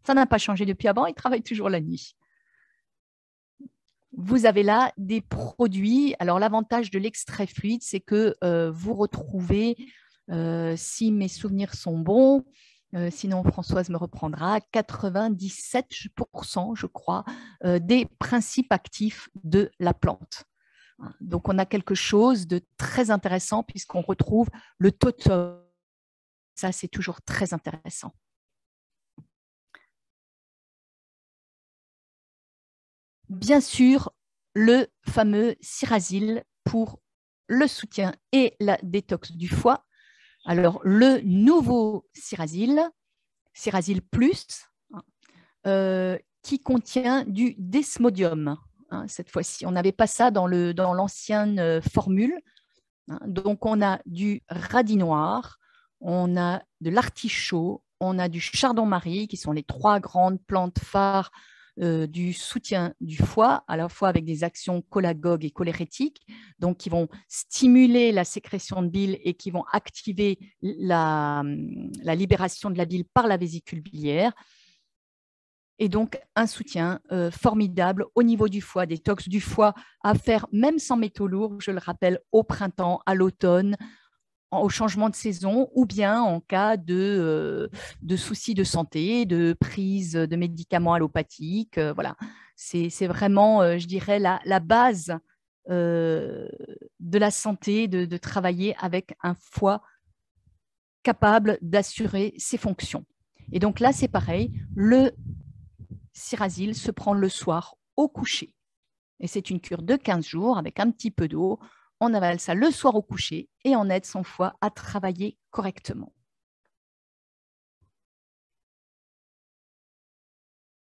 ça n'a pas changé depuis avant, il travaille toujours la nuit. Vous avez là des produits. Alors, l'avantage de l'extrait fluide, c'est que vous retrouvez, si mes souvenirs sont bons, sinon Françoise me reprendra, 97%, je crois, des principes actifs de la plante. Donc, on a quelque chose de très intéressant puisqu'on retrouve le totem. Ça, c'est toujours très intéressant. Bien sûr, le fameux Cirasil pour le soutien et la détox du foie. Alors, le nouveau Cirasil Plus, qui contient du desmodium. Cette fois-ci, on n'avait pas ça dans l'ancienne formule. Donc, on a du radis noir, on a de l'artichaut, on a du chardon-marie, qui sont les 3 grandes plantes phares du soutien du foie, à la fois avec des actions cholagogues et cholérétiques, donc qui vont stimuler la sécrétion de bile et qui vont activer la libération de la bile par la vésicule biliaire. Et donc, un soutien formidable au niveau du foie, détox du foie à faire même sans métaux lourds, je le rappelle, au printemps, à l'automne, au changement de saison ou bien en cas de soucis de santé, de prise de médicaments allopathiques. Voilà, c'est vraiment, je dirais, la base de la santé, de travailler avec un foie capable d'assurer ses fonctions. Et donc là, c'est pareil, le Cirasil se prend le soir au coucher. Et c'est une cure de 15 jours avec un petit peu d'eau. On avale ça le soir au coucher et on aide son foie à travailler correctement.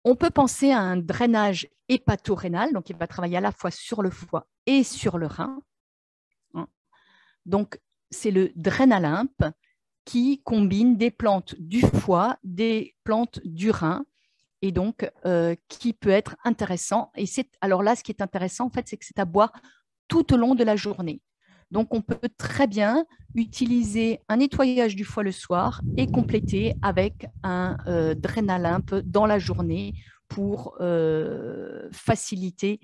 On peut penser à un drainage hépato-rénal, donc il va travailler à la fois sur le foie et sur le rein. Donc, c'est le Drainalymph qui combine des plantes du foie, des plantes du rein, et donc qui peut être intéressant. Et alors là, ce qui est intéressant, en fait, c'est que c'est à boire tout au long de la journée. Donc, on peut très bien utiliser un nettoyage du foie le soir et compléter avec un Drainalymph dans la journée pour faciliter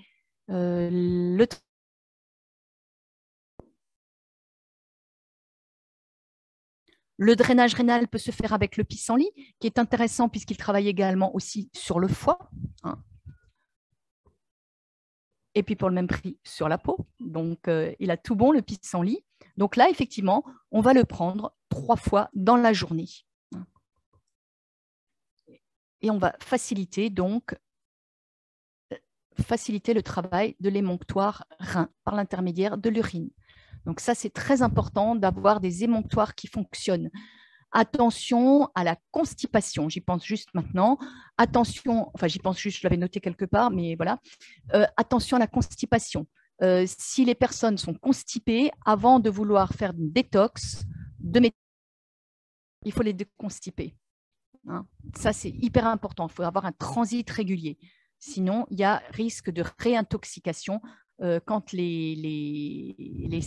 le travail. Le drainage rénal peut se faire avec le pissenlit, qui est intéressant puisqu'il travaille également aussi sur le foie. Et puis pour le même prix sur la peau. Donc, il a tout bon, le pissenlit. Donc là, effectivement, on va le prendre 3 fois dans la journée. Et on va faciliter le travail de l'émonctoire rein par l'intermédiaire de l'urine. Donc ça, c'est très important d'avoir des émonctoires qui fonctionnent. Attention à la constipation, j'y pense juste maintenant. Attention, enfin j'y pense juste, je l'avais noté quelque part, mais voilà. Attention à la constipation. Si les personnes sont constipées, avant de vouloir faire une détox, il faut les déconstiper. Ça, c'est hyper important. Il faut avoir un transit régulier. Sinon, il y a risque de réintoxication quand les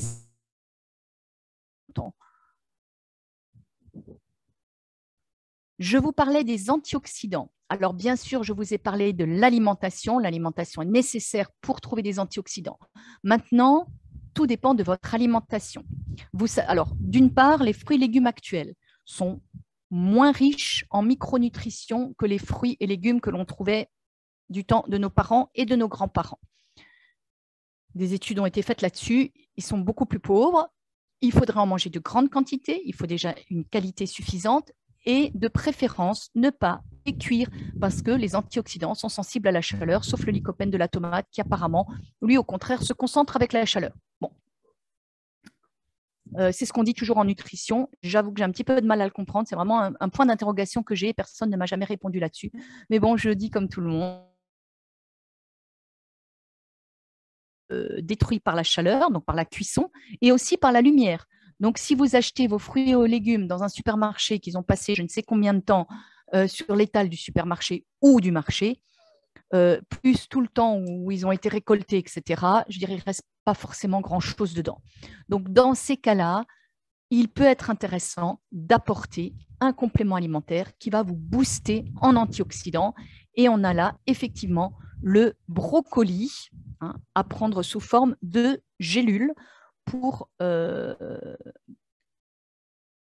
Je vous parlais des antioxydants. Alors, bien sûr, je vous ai parlé de l'alimentation. L'alimentation est nécessaire pour trouver des antioxydants. Maintenant, tout dépend de votre alimentation. Alors, d'une part, les fruits et légumes actuels sont moins riches en micronutrition que les fruits et légumes que l'on trouvait du temps de nos parents et de nos grands-parents. Des études ont été faites là-dessus. Ils sont beaucoup plus pauvres. Il faudrait en manger de grandes quantités. Il faut déjà une qualité suffisante. Et de préférence, ne pas les cuire parce que les antioxydants sont sensibles à la chaleur, sauf le lycopène de la tomate qui apparemment, lui, au contraire, se concentre avec la chaleur. Bon. C'est ce qu'on dit toujours en nutrition. J'avoue que j'ai un petit peu de mal à le comprendre. C'est vraiment un point d'interrogation que j'ai. Personne ne m'a jamais répondu là-dessus. Mais bon, je dis comme tout le monde. Détruit par la chaleur, donc par la cuisson, et aussi par la lumière. Donc, si vous achetez vos fruits et légumes dans un supermarché qu'ils ont passé je ne sais combien de temps sur l'étal du supermarché ou du marché, plus tout le temps où ils ont été récoltés, etc., je dirais qu'il ne reste pas forcément grand-chose dedans. Donc, dans ces cas-là, il peut être intéressant d'apporter un complément alimentaire qui va vous booster en antioxydants. Et on a là, effectivement, le brocoli à prendre sous forme de gélules pour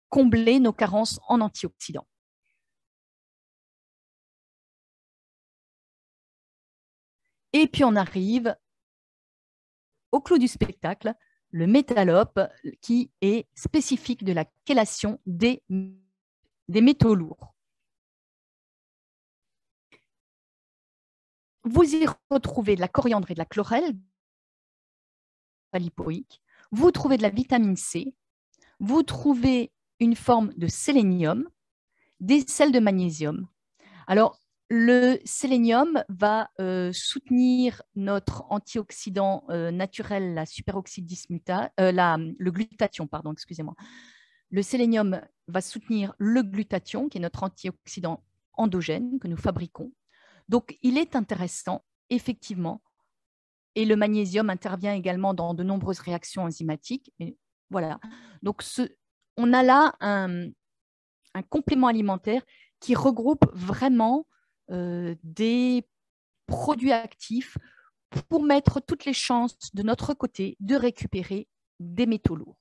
combler nos carences en antioxydants. Et puis on arrive au clou du spectacle, le métallope qui est spécifique de la chélation des métaux lourds. Vous y retrouvez de la coriandre et de la chlorelle, lipoïque. Vous trouvez de la vitamine C. Vous trouvez une forme de sélénium, des sels de magnésium. Alors, le sélénium va soutenir notre antioxydant naturel, la superoxyde dismutase, le glutathion, pardon, excusez-moi. Le sélénium va soutenir le glutathion, qui est notre antioxydant endogène que nous fabriquons. Donc, il est intéressant, effectivement, et le magnésium intervient également dans de nombreuses réactions enzymatiques. Et voilà. Donc, on a là un complément alimentaire qui regroupe vraiment des produits actifs pour mettre toutes les chances de notre côté de récupérer des métaux lourds.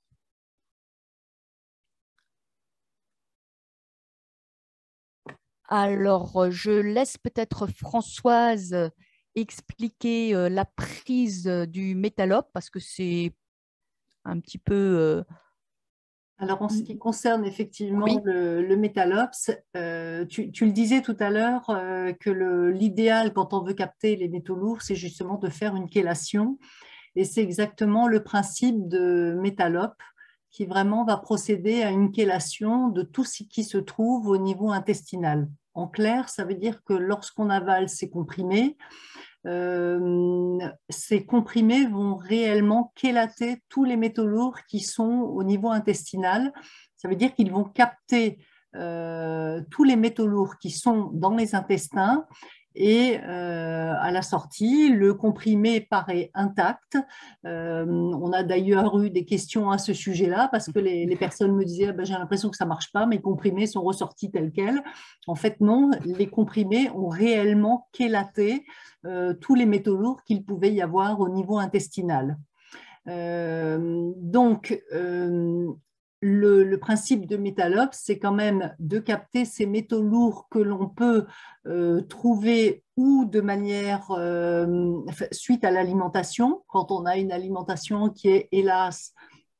Alors, je laisse peut-être Françoise expliquer la prise du métallope parce que c'est un petit peu... Alors, en ce qui concerne effectivement oui. le métallops, tu le disais tout à l'heure que l'idéal quand on veut capter les métaux lourds, c'est justement de faire une chélation. Et c'est exactement le principe de métallope qui vraiment va procéder à une chélation de tout ce qui se trouve au niveau intestinal. En clair, ça veut dire que lorsqu'on avale ces comprimés vont réellement chélater tous les métaux lourds qui sont au niveau intestinal. Ça veut dire qu'ils vont capter tous les métaux lourds qui sont dans les intestins et à la sortie, le comprimé paraît intact. On a d'ailleurs eu des questions à ce sujet-là parce que les personnes me disaient j'ai l'impression que ça ne marche pas, mes comprimés sont ressortis tels quels. En fait, non, les comprimés ont réellement chélaté tous les métaux lourds qu'il pouvait y avoir au niveau intestinal. Donc, le principe de métallope, c'est quand même de capter ces métaux lourds que l'on peut trouver ou de manière suite à l'alimentation, quand on a une alimentation qui est hélas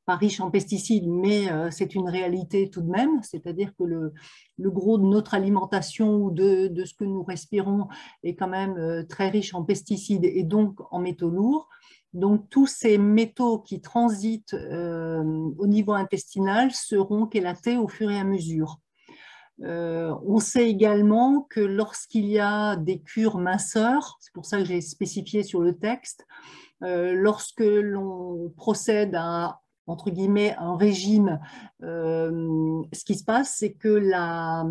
pas riche en pesticides, mais c'est une réalité tout de même, c'est-à-dire que le gros de notre alimentation ou de ce que nous respirons est quand même très riche en pesticides et donc en métaux lourds. Donc, tous ces métaux qui transitent au niveau intestinal seront chélatés au fur et à mesure. On sait également que lorsqu'il y a des cures minceurs, c'est pour ça que j'ai spécifié sur le texte, lorsque l'on procède à entre guillemets un régime, ce qui se passe, c'est que la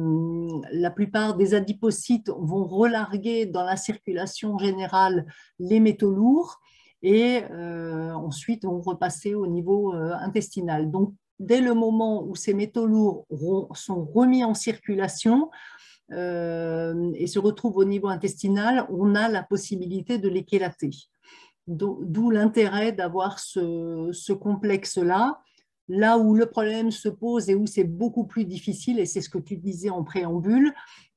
plupart des adipocytes vont relarguer dans la circulation générale les métaux lourds et ensuite vont repasser au niveau intestinal. Donc, dès le moment où ces métaux lourds sont remis en circulation et se retrouvent au niveau intestinal, on a la possibilité de les chélater. D'où l'intérêt d'avoir ce complexe-là. Là où le problème se pose et où c'est beaucoup plus difficile, et c'est ce que tu disais en préambule,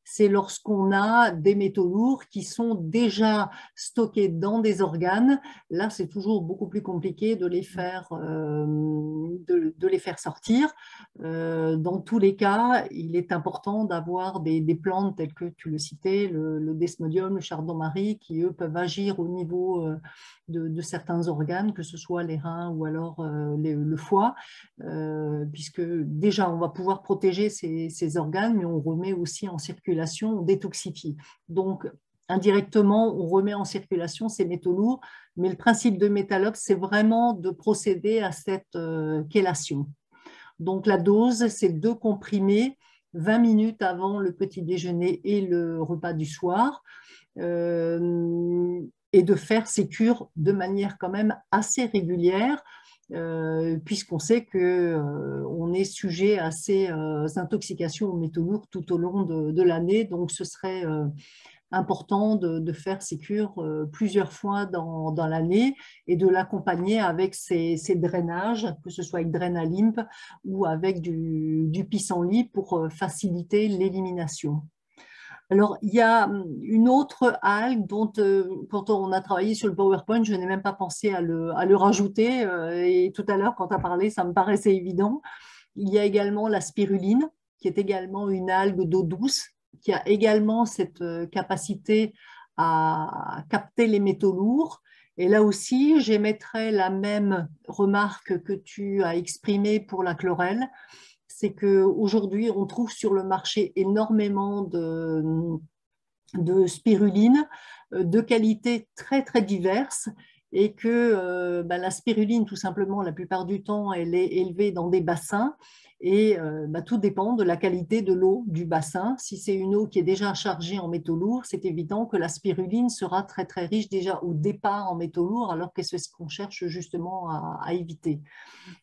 c'est lorsqu'on a des métaux lourds qui sont déjà stockés dans des organes. Là, c'est toujours beaucoup plus compliqué de les faire sortir. Dans tous les cas, il est important d'avoir des plantes telles que tu le citais, le desmodium, le chardon-marie, qui eux peuvent agir au niveau de certains organes, que ce soit les reins ou alors le foie, puisque déjà on va pouvoir protéger ces organes, mais on remet aussi en circulation, on détoxifie. Donc, indirectement, on remet en circulation ces métaux lourds, mais le principe de métallope, c'est vraiment de procéder à cette chélation. Donc, la dose, c'est 2 comprimés 20 minutes avant le petit déjeuner et le repas du soir, et de faire ces cures de manière quand même assez régulière, puisqu'on sait qu'on est sujet à ces intoxications aux métaux lourds tout au long de l'année. Donc, ce serait important de faire ces cures plusieurs fois dans l'année et de l'accompagner avec ces drainages, que ce soit avec Drainalimp ou avec du pissenlit pour faciliter l'élimination. Alors, il y a une autre algue dont, quand on a travaillé sur le PowerPoint, je n'ai même pas pensé à le rajouter. Et tout à l'heure, quand tu as parlé, ça me paraissait évident. Il y a également la spiruline, qui est également une algue d'eau douce, qui a également cette capacité à capter les métaux lourds. Et là aussi, j'émettrai la même remarque que tu as exprimée pour la chlorelle, c'est qu'aujourd'hui, on trouve sur le marché énormément de spiruline de qualité très, très diverses et que la spiruline, tout simplement, la plupart du temps, elle est élevée dans des bassins et tout dépend de la qualité de l'eau du bassin. Si c'est une eau qui est déjà chargée en métaux lourds, c'est évident que la spiruline sera très, très riche déjà au départ en métaux lourds, alors que c'est ce qu'on cherche justement à éviter.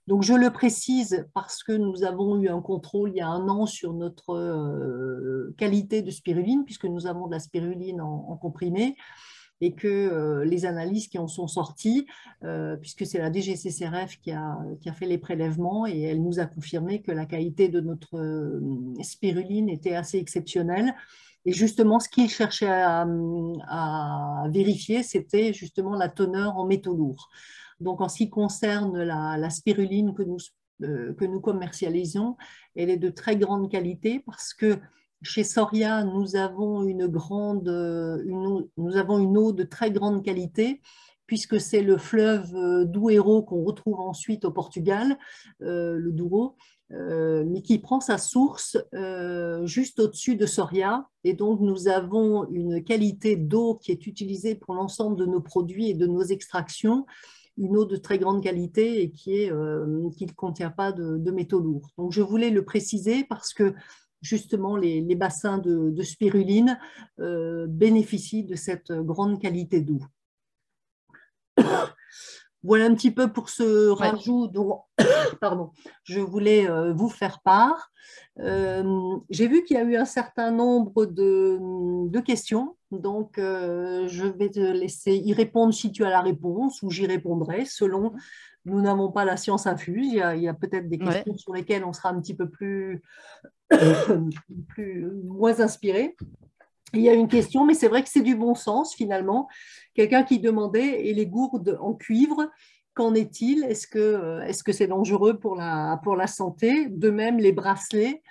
Donc, je le précise parce que nous avons eu un contrôle il y a un an sur notre qualité de spiruline, puisque nous avons de la spiruline en comprimé, et que les analyses qui en sont sorties, puisque c'est la DGCCRF qui a fait les prélèvements, et elle nous a confirmé que la qualité de notre spiruline était assez exceptionnelle. Et justement, ce qu'ils cherchaient à vérifier, c'était justement la teneur en métaux lourds. Donc, en ce qui concerne la spiruline que nous commercialisons, elle est de très grande qualité parce que chez Soria, nous avons une eau de très grande qualité puisque c'est le fleuve Douro qu'on retrouve ensuite au Portugal, le Douro, mais qui prend sa source juste au-dessus de Soria. Et donc, nous avons une qualité d'eau qui est utilisée pour l'ensemble de nos produits et de nos extractions, une eau de très grande qualité et qui ne contient pas de métaux lourds. Donc, je voulais le préciser parce que justement, les bassins de spiruline bénéficient de cette grande qualité d'eau. Voilà un petit peu pour ce rajout dont pardon, je voulais vous faire part. J'ai vu qu'il y a eu un certain nombre de questions, donc je vais te laisser y répondre si tu as la réponse ou j'y répondrai selon. Nous n'avons pas la science infuse, il y a peut-être des questions sur lesquelles on sera un petit peu moins inspiré. Il y a une question, mais c'est vrai que c'est du bon sens finalement. Quelqu'un qui demandait, et les gourdes en cuivre, qu'en est-il? Est-ce que c'est dangereux pour la santé? De même, les bracelets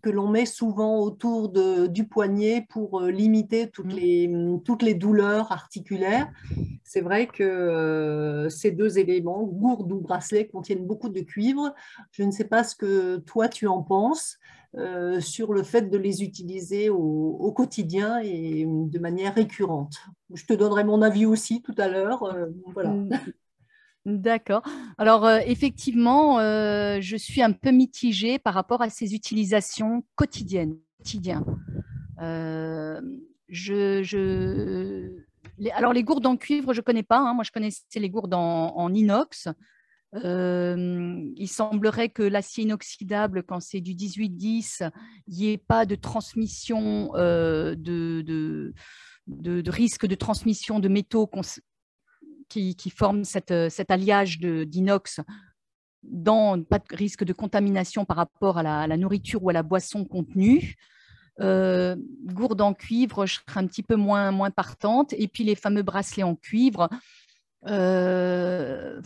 que l'on met souvent autour du poignet pour limiter toutes les douleurs articulaires. C'est vrai que ces deux éléments, gourde ou bracelet, contiennent beaucoup de cuivre. Je ne sais pas ce que toi tu en penses sur le fait de les utiliser au quotidien et de manière récurrente. Je te donnerai mon avis aussi tout à l'heure. Voilà. D'accord. Alors, effectivement, je suis un peu mitigée par rapport à ces utilisations quotidiennes. Alors, les gourdes en cuivre, je ne connais pas. Hein. Moi, je connaissais les gourdes en inox. Il semblerait que l'acier inoxydable, quand c'est du 18-10, il n'y ait pas de transmission, de risque de transmission de métaux qui forment cet alliage d'inox, pas de risque de contamination par rapport à la nourriture ou à la boisson contenue. Gourde en cuivre, je serais un petit peu moins partante. Et puis les fameux bracelets en cuivre, je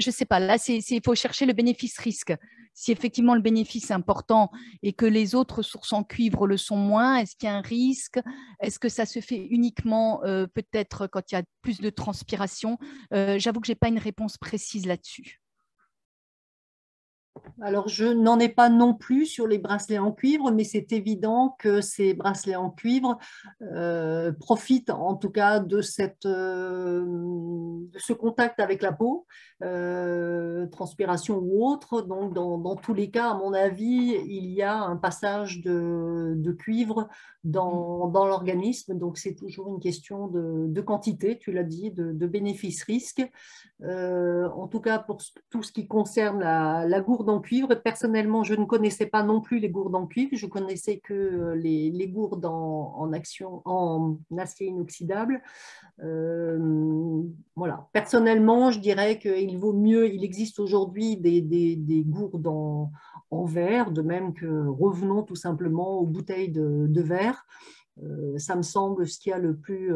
ne sais pas, là, il faut chercher le bénéfice-risque. Si effectivement le bénéfice est important et que les autres sources en cuivre le sont moins, est-ce qu'il y a un risque? Est-ce que ça se fait uniquement peut-être quand il y a plus de transpiration? J'avoue que je n'ai pas une réponse précise là-dessus. Alors, je n'en ai pas non plus sur les bracelets en cuivre, mais c'est évident que ces bracelets en cuivre profitent en tout cas de ce contact avec la peau, transpiration ou autre. Donc, dans tous les cas, à mon avis, il y a un passage de cuivre dans l'organisme. Donc, c'est toujours une question de quantité, tu l'as dit, de bénéfice-risque. En tout cas, pour tout ce qui concerne la gourde en cuivre, personnellement, je ne connaissais pas non plus les gourdes en cuivre, je connaissais que les gourdes en acier inoxydable. Voilà. Personnellement, je dirais qu'il vaut mieux, il existe aujourd'hui des gourdes en verre, de même que revenons tout simplement aux bouteilles de verre. Ça me semble ce qu'il y a le plus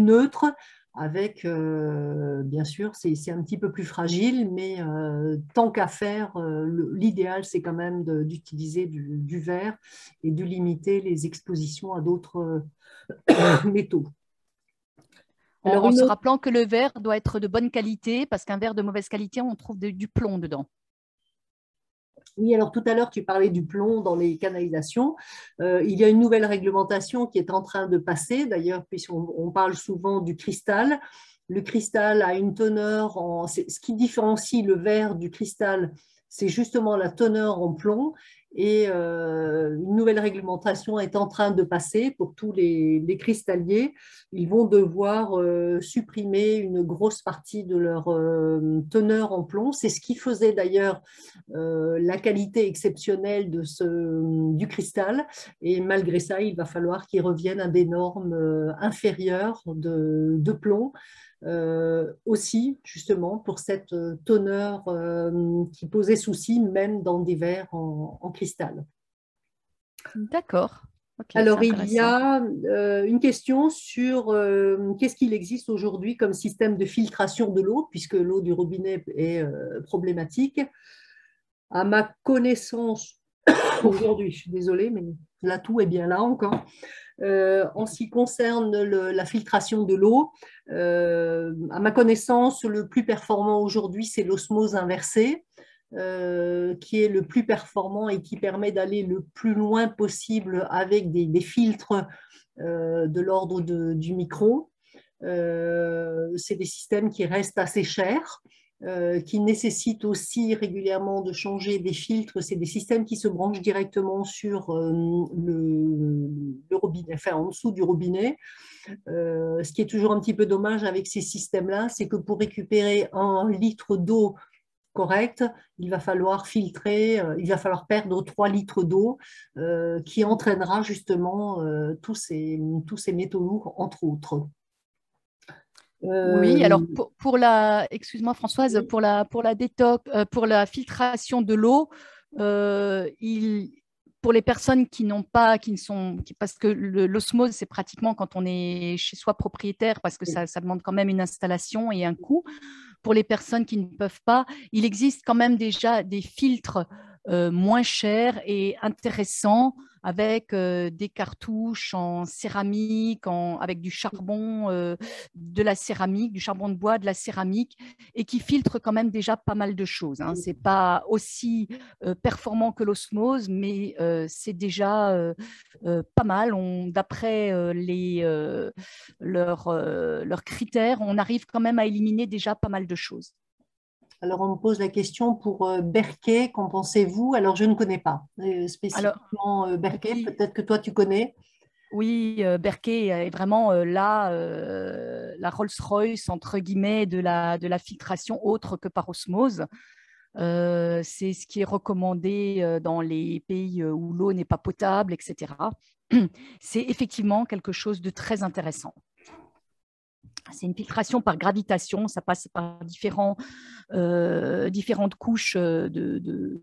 neutre, avec, bien sûr, c'est un petit peu plus fragile, mais tant qu'à faire, l'idéal, c'est quand même d'utiliser du verre et de limiter les expositions à d'autres métaux. Alors, en se rappelant que le verre doit être de bonne qualité, parce qu'un verre de mauvaise qualité, on trouve du plomb dedans. Oui, alors tout à l'heure, tu parlais du plomb dans les canalisations. Il y a une nouvelle réglementation qui est en train de passer, d'ailleurs, puisqu'on parle souvent du cristal. Le cristal a une teneur ce qui différencie le verre du cristal, c'est justement la teneur en plomb. Et une nouvelle réglementation est en train de passer pour tous les cristalliers. Ils vont devoir supprimer une grosse partie de leur teneur en plomb. C'est ce qui faisait d'ailleurs la qualité exceptionnelle du cristal. Et malgré ça, il va falloir qu'ils reviennent à des normes inférieures de plomb. Aussi, justement, pour cette teneur qui posait souci, même dans des verres en cristal. D'accord. Ok, c'est Alors, il y intéressant. a une question sur qu'est-ce qu'il existe aujourd'hui comme système de filtration de l'eau, puisque l'eau du robinet est problématique. À ma connaissance, aujourd'hui, je suis désolée, mais l'atout est bien là encore. En ce qui concerne la filtration de l'eau, à ma connaissance, le plus performant aujourd'hui, c'est l'osmose inversée, qui est le plus performant et qui permet d'aller le plus loin possible avec des filtres de l'ordre du micron. C'est des systèmes qui restent assez chers, qui nécessitent aussi régulièrement de changer des filtres. C'est des systèmes qui se branchent directement sur le robinet, enfin en dessous du robinet. Ce qui est toujours un petit peu dommage avec ces systèmes-là, c'est que pour récupérer 1 litre d'eau correcte, il va falloir filtrer, il va falloir perdre 3 litres d'eau, qui entraînera justement tous ces métaux lourds, entre autres. Oui, alors Euh, excuse-moi Françoise, oui, pour la filtration de l'eau, pour les personnes qui n'ont pas, qui ne sont, parce que l'osmose, c'est pratiquement quand on est chez soi propriétaire, parce que oui. ça demande quand même une installation et un coût. Pour les personnes qui ne peuvent pas, il existe quand même déjà des filtres moins chers et intéressants avec des cartouches en céramique, avec du charbon, de la céramique, du charbon de bois, de la céramique, et qui filtrent quand même déjà pas mal de choses. Hein. Ce n'est pas aussi performant que l'osmose, mais c'est déjà pas mal. D'après leurs critères, on arrive quand même à éliminer déjà pas mal de choses. Alors, on me pose la question pour Berquet, qu'en pensez-vous? Alors, je ne connais pas Alors, spécifiquement Berquet, oui, peut-être que toi tu connais. oui, Berkey est vraiment là, la Rolls-Royce, entre guillemets, de la filtration autre que par osmose. C'est ce qui est recommandé dans les pays où l'eau n'est pas potable, etc. C'est effectivement quelque chose de très intéressant. C'est une filtration par gravitation, ça passe par différentes couches de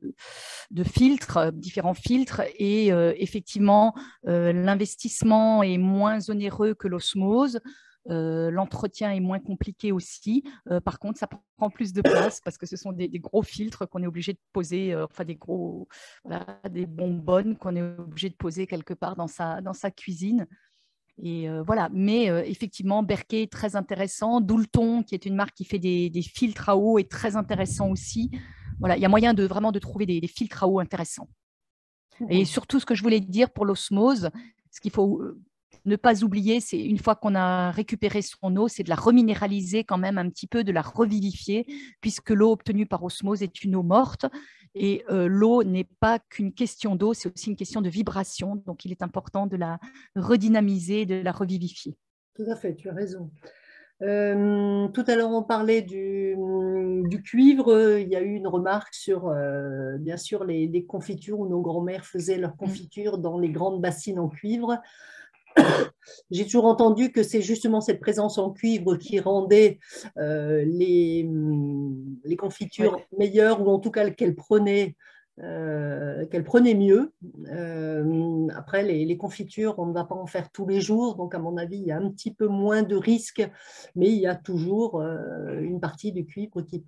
filtres, différents filtres, et effectivement, l'investissement est moins onéreux que l'osmose. L'entretien est moins compliqué aussi. Par contre, ça prend plus de place parce que ce sont des gros filtres qu'on est obligé de poser, enfin voilà, des bonbonnes qu'on est obligé de poser quelque part dans sa cuisine. Et voilà, mais effectivement, Berkey est très intéressant. Doulton, qui est une marque qui fait des filtres à eau, est très intéressant aussi. Voilà, il y a moyen vraiment de trouver des filtres à eau intéressants. Et Mhm. surtout, ce que je voulais dire pour l'osmose, ce qu'il faut ne pas oublier, c'est une fois qu'on a récupéré son eau, c'est de la reminéraliser quand même un petit peu, de la revivifier, puisque l'eau obtenue par osmose est une eau morte. Et l'eau n'est pas qu'une question d'eau, c'est aussi une question de vibration. Donc, il est important de la redynamiser, de la revivifier. Tout à fait, tu as raison. Tout à l'heure, on parlait du cuivre. Il y a eu une remarque sur, bien sûr, les confitures où nos grands-mères faisaient leurs Mm. confitures dans les grandes bassines en cuivre. J'ai toujours entendu que c'est justement cette présence en cuivre qui rendait les Ouais. confitures meilleures, ou en tout cas qu'elles prenaient mieux. Après, les confitures, on ne va pas en faire tous les jours, donc à mon avis, il y a un petit peu moins de risques, mais il y a toujours une partie du cuivre qui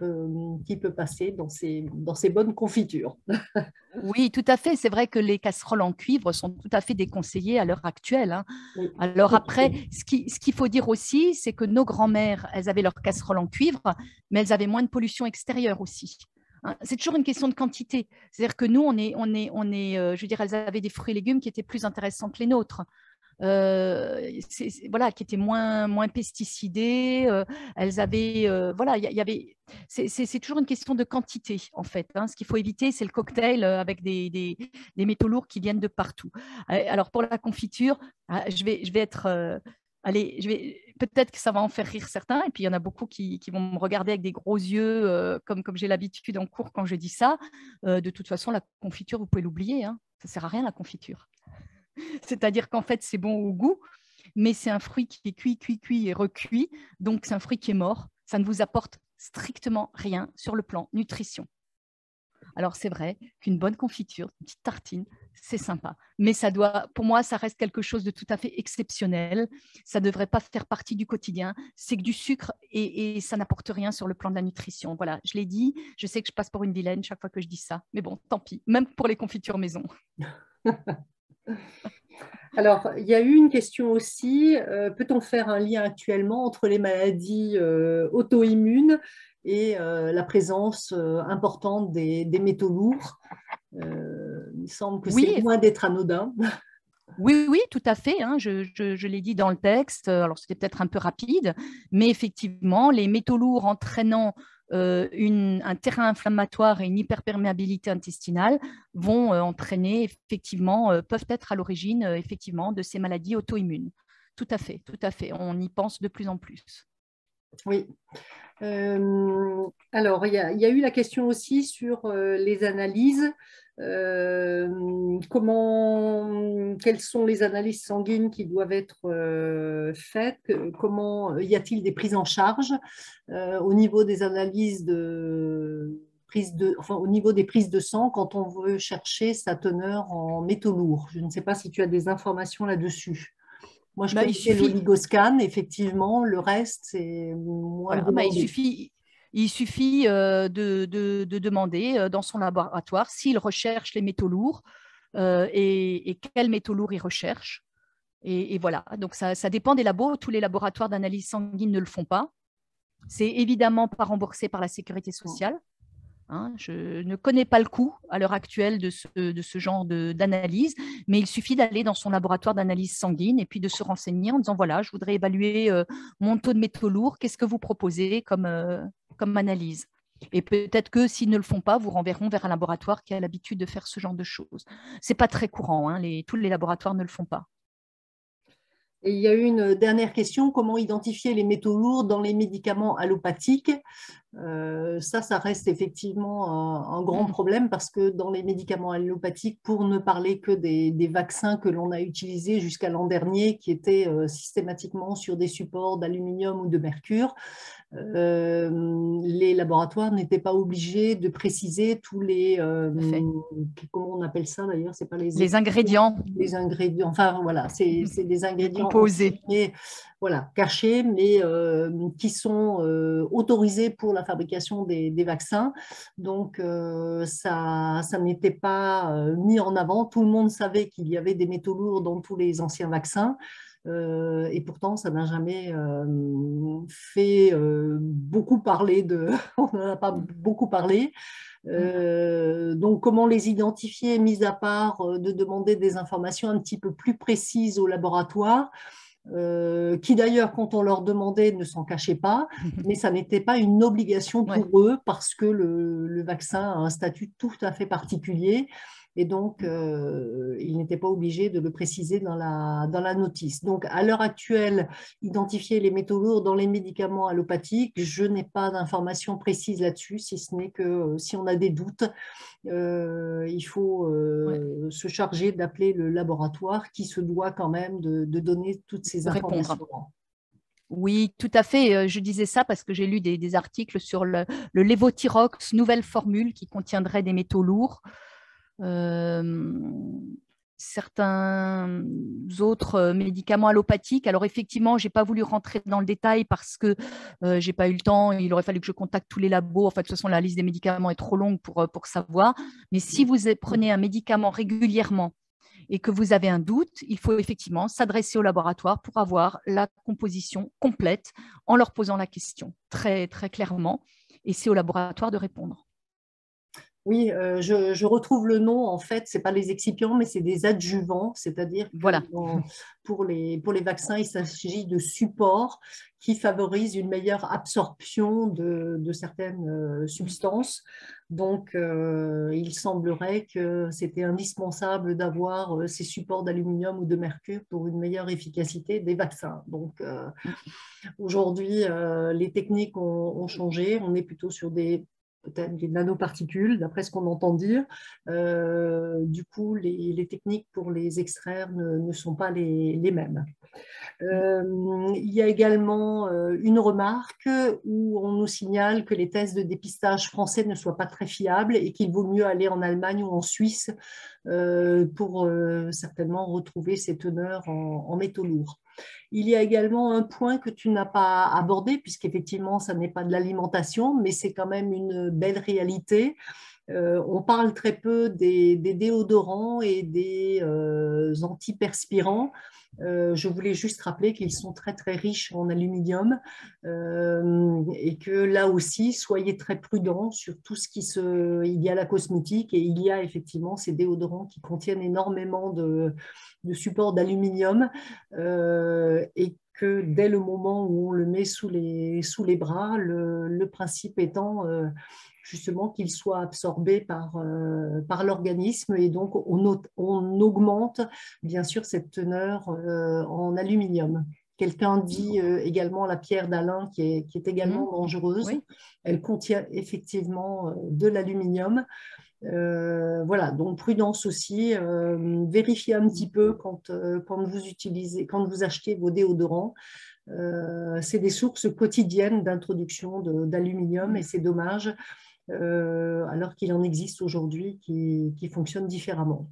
peut passer dans ces bonnes confitures. Oui, tout à fait. C'est vrai que les casseroles en cuivre sont tout à fait déconseillées à l'heure actuelle. Hein. Oui. Alors après, ce qu'il faut dire aussi, c'est que nos grands-mères, elles avaient leurs casseroles en cuivre, mais elles avaient moins de pollution extérieure aussi. hein. C'est toujours une question de quantité. C'est-à-dire que nous, je veux dire, elles avaient des fruits et légumes qui étaient plus intéressants que les nôtres. Voilà, qui étaient moins pesticidés. Elles avaient, voilà, il y avait. C'est toujours une question de quantité en fait, hein. Ce qu'il faut éviter, c'est le cocktail avec des métaux lourds qui viennent de partout. Alors pour la confiture, je vais être allez, peut-être que ça va en faire rire certains, et puis il y en a beaucoup qui vont me regarder avec des gros yeux, comme j'ai l'habitude en cours quand je dis ça. De toute façon, la confiture, vous pouvez l'oublier, hein. Ça ne sert à rien la confiture. C'est-à-dire qu'en fait, c'est bon au goût, mais c'est un fruit qui est cuit et recuit, donc c'est un fruit qui est mort. Ça ne vous apporte strictement rien sur le plan nutrition. Alors c'est vrai qu'une bonne confiture, une petite tartine, c'est sympa, mais pour moi, ça reste quelque chose de tout à fait exceptionnel. Ça ne devrait pas faire partie du quotidien. C'est que du sucre et ça n'apporte rien sur le plan de la nutrition. Voilà, je l'ai dit, je sais que je passe pour une vilaine chaque fois que je dis ça, mais bon, tant pis, même pour les confitures maison. Alors, il y a eu une question aussi, peut-on faire un lien actuellement entre les maladies auto-immunes et la présence importante des métaux lourds? Il me semble que c'est Oui, loin d'être anodin. oui, oui, tout à fait, hein. Je l'ai dit dans le texte, alors c'était peut-être un peu rapide, mais effectivement, les métaux lourds entraînant un terrain inflammatoire et une hyperperméabilité intestinale vont entraîner, effectivement, peuvent être à l'origine, effectivement, de ces maladies auto-immunes. Tout à fait, tout à fait. On y pense de plus en plus. Oui. Alors, il y a eu la question aussi sur les analyses. Quelles sont les analyses sanguines qui doivent être faites? Comment y a-t-il des prises en charge au niveau des analyses enfin, au niveau des prises de sang quand on veut chercher sa teneur en métaux lourds? Je ne sais pas si tu as des informations là-dessus. Moi, je Bah, connaissais l'oligoscan, effectivement. Le reste, c'est moins voilà, bah, demandé. il suffit de demander dans son laboratoire s'il recherche les métaux lourds et quels métaux lourds il recherche. Et voilà, donc ça dépend des labos. Tous les laboratoires d'analyse sanguine ne le font pas. C'est évidemment pas remboursé par la sécurité sociale, hein. Je ne connais pas le coût à l'heure actuelle de ce genre d'analyse, mais il suffit d'aller dans son laboratoire d'analyse sanguine et puis de se renseigner en disant, voilà, je voudrais évaluer mon taux de métaux lourds, qu'est-ce que vous proposez comme analyse? Et peut-être que s'ils ne le font pas, vous renverront vers un laboratoire qui a l'habitude de faire ce genre de choses. Ce n'est pas très courant, hein, tous les laboratoires ne le font pas. Et il y a eu une dernière question, comment identifier les métaux lourds dans les médicaments allopathiques? Ça reste effectivement un grand problème parce que dans les médicaments allopathiques, pour ne parler que des vaccins que l'on a utilisés jusqu'à l'an dernier, qui étaient systématiquement sur des supports d'aluminium ou de mercure, les laboratoires n'étaient pas obligés de préciser tous les, comment on appelle ça d'ailleurs, c'est pas les ingrédients, les ingrédients, enfin voilà, c'est des ingrédients composés. mais, voilà, cachés, mais qui sont autorisés pour la fabrication des vaccins. Donc ça n'était pas mis en avant. Tout le monde savait qu'il y avait des métaux lourds dans tous les anciens vaccins. Et pourtant, ça n'a jamais fait beaucoup parler on n'en a pas beaucoup parlé. Donc, comment les identifier, mis à part de demander des informations un petit peu plus précises au laboratoire, qui d'ailleurs, quand on leur demandait, ne s'en cachaient pas, mais ça n'était pas une obligation pour eux parce que le vaccin a un statut tout à fait particulier. Et donc, il n'était pas obligé de le préciser dans la notice. Donc, à l'heure actuelle, identifier les métaux lourds dans les médicaments allopathiques, je n'ai pas d'informations précises là-dessus, si ce n'est que si on a des doutes, il faut se charger d'appeler le laboratoire qui se doit quand même de donner toutes ces informations. Répondre. Oui, tout à fait. Je disais ça parce que j'ai lu des articles sur le lévothyrox, nouvelle formule qui contiendrait des métaux lourds. Certains autres médicaments allopathiques. Alors effectivement, je n'ai pas voulu rentrer dans le détail parce que je n'ai pas eu le temps. Il aurait fallu que je contacte tous les labos. En fait, de toute façon, la liste des médicaments est trop longue pour savoir. Mais si vous prenez un médicament régulièrement et que vous avez un doute, il faut effectivement s'adresser au laboratoire pour avoir la composition complète en leur posant la question très, très clairement. Et c'est au laboratoire de répondre. Oui, je retrouve le nom, en fait, c'est pas les excipients, mais c'est des adjuvants, c'est-à-dire que Voilà. pour les vaccins, il s'agit de supports qui favorisent une meilleure absorption de certaines substances. Donc, il semblerait que c'était indispensable d'avoir ces supports d'aluminium ou de mercure pour une meilleure efficacité des vaccins. Donc, aujourd'hui, les techniques ont changé, on est plutôt sur peut-être des nanoparticules, d'après ce qu'on entend dire. Du coup, les techniques pour les extraire ne sont pas les mêmes. Il y a également une remarque où on nous signale que les tests de dépistage français ne soient pas très fiables et qu'il vaut mieux aller en Allemagne ou en Suisse pour certainement retrouver ces teneurs en métaux lourds. Il y a également un point que tu n'as pas abordé, puisqu'effectivement, ça n'est pas de l'alimentation, mais c'est quand même une belle réalité. On parle très peu des déodorants et des antiperspirants. Je voulais juste rappeler qu'ils sont très très riches en aluminium et que là aussi, soyez très prudents sur tout ce il y a la cosmétique et il y a effectivement ces déodorants qui contiennent énormément de supports d'aluminium et que dès le moment où on le met sous les bras, le principe étant justement qu'il soit absorbé par l'organisme et donc on augmente bien sûr cette teneur en aluminium. Quelqu'un dit également la pierre d'Alain qui est également dangereuse. Oui. Elle contient effectivement de l'aluminium. Voilà, donc prudence aussi. Vérifiez un petit peu quand vous achetez vos déodorants. C'est des sources quotidiennes d'introduction d'aluminium et c'est dommage alors qu'il en existe aujourd'hui qui fonctionnent différemment.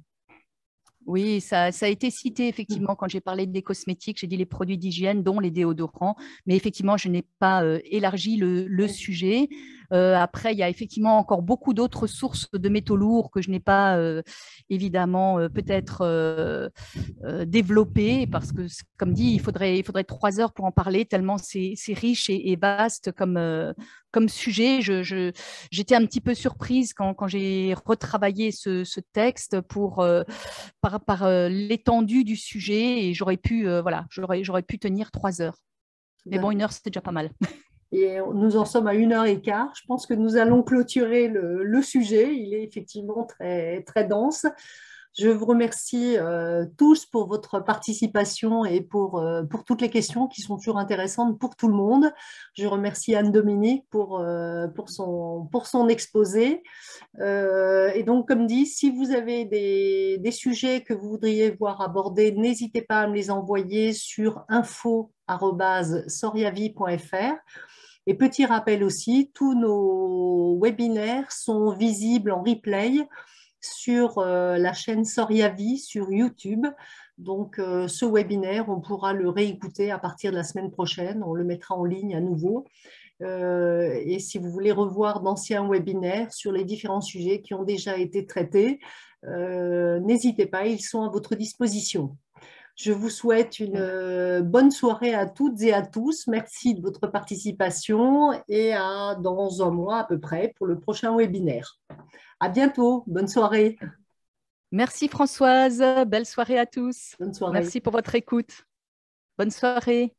Oui, ça a été cité effectivement quand j'ai parlé des cosmétiques, j'ai dit les produits d'hygiène, dont les déodorants, mais effectivement, je n'ai pas élargi le sujet. Après, il y a effectivement encore beaucoup d'autres sources de métaux lourds que je n'ai pas évidemment peut-être développées parce que, comme dit, il faudrait 3 heures pour en parler, tellement c'est riche et vaste comme sujet. J'étais un petit peu surprise quand j'ai retravaillé ce texte par l'étendue du sujet et voilà, j'aurais pu tenir 3 heures. Mais bon, 1 heure, c'était déjà pas mal. Et nous en sommes à 1 heure et quart. Je pense que nous allons clôturer le sujet. Il est effectivement très, très dense. Je vous remercie tous pour votre participation et pour toutes les questions qui sont toujours intéressantes pour tout le monde. Je remercie Anne-Dominique pour son exposé. Et donc, comme dit, si vous avez des sujets que vous voudriez voir abordés, n'hésitez pas à me les envoyer sur info@soriavi.fr. Et petit rappel aussi, tous nos webinaires sont visibles en replay sur la chaîne Soriavi sur YouTube. Donc, ce webinaire, on pourra le réécouter à partir de la semaine prochaine. On le mettra en ligne à nouveau. Et si vous voulez revoir d'anciens webinaires sur les différents sujets qui ont déjà été traités, n'hésitez pas, ils sont à votre disposition. Je vous souhaite une bonne soirée à toutes et à tous. Merci de votre participation et à dans un mois à peu près pour le prochain webinaire. À bientôt. Bonne soirée. Merci Françoise, belle soirée à tous. Bonne soirée. Merci pour votre écoute. Bonne soirée.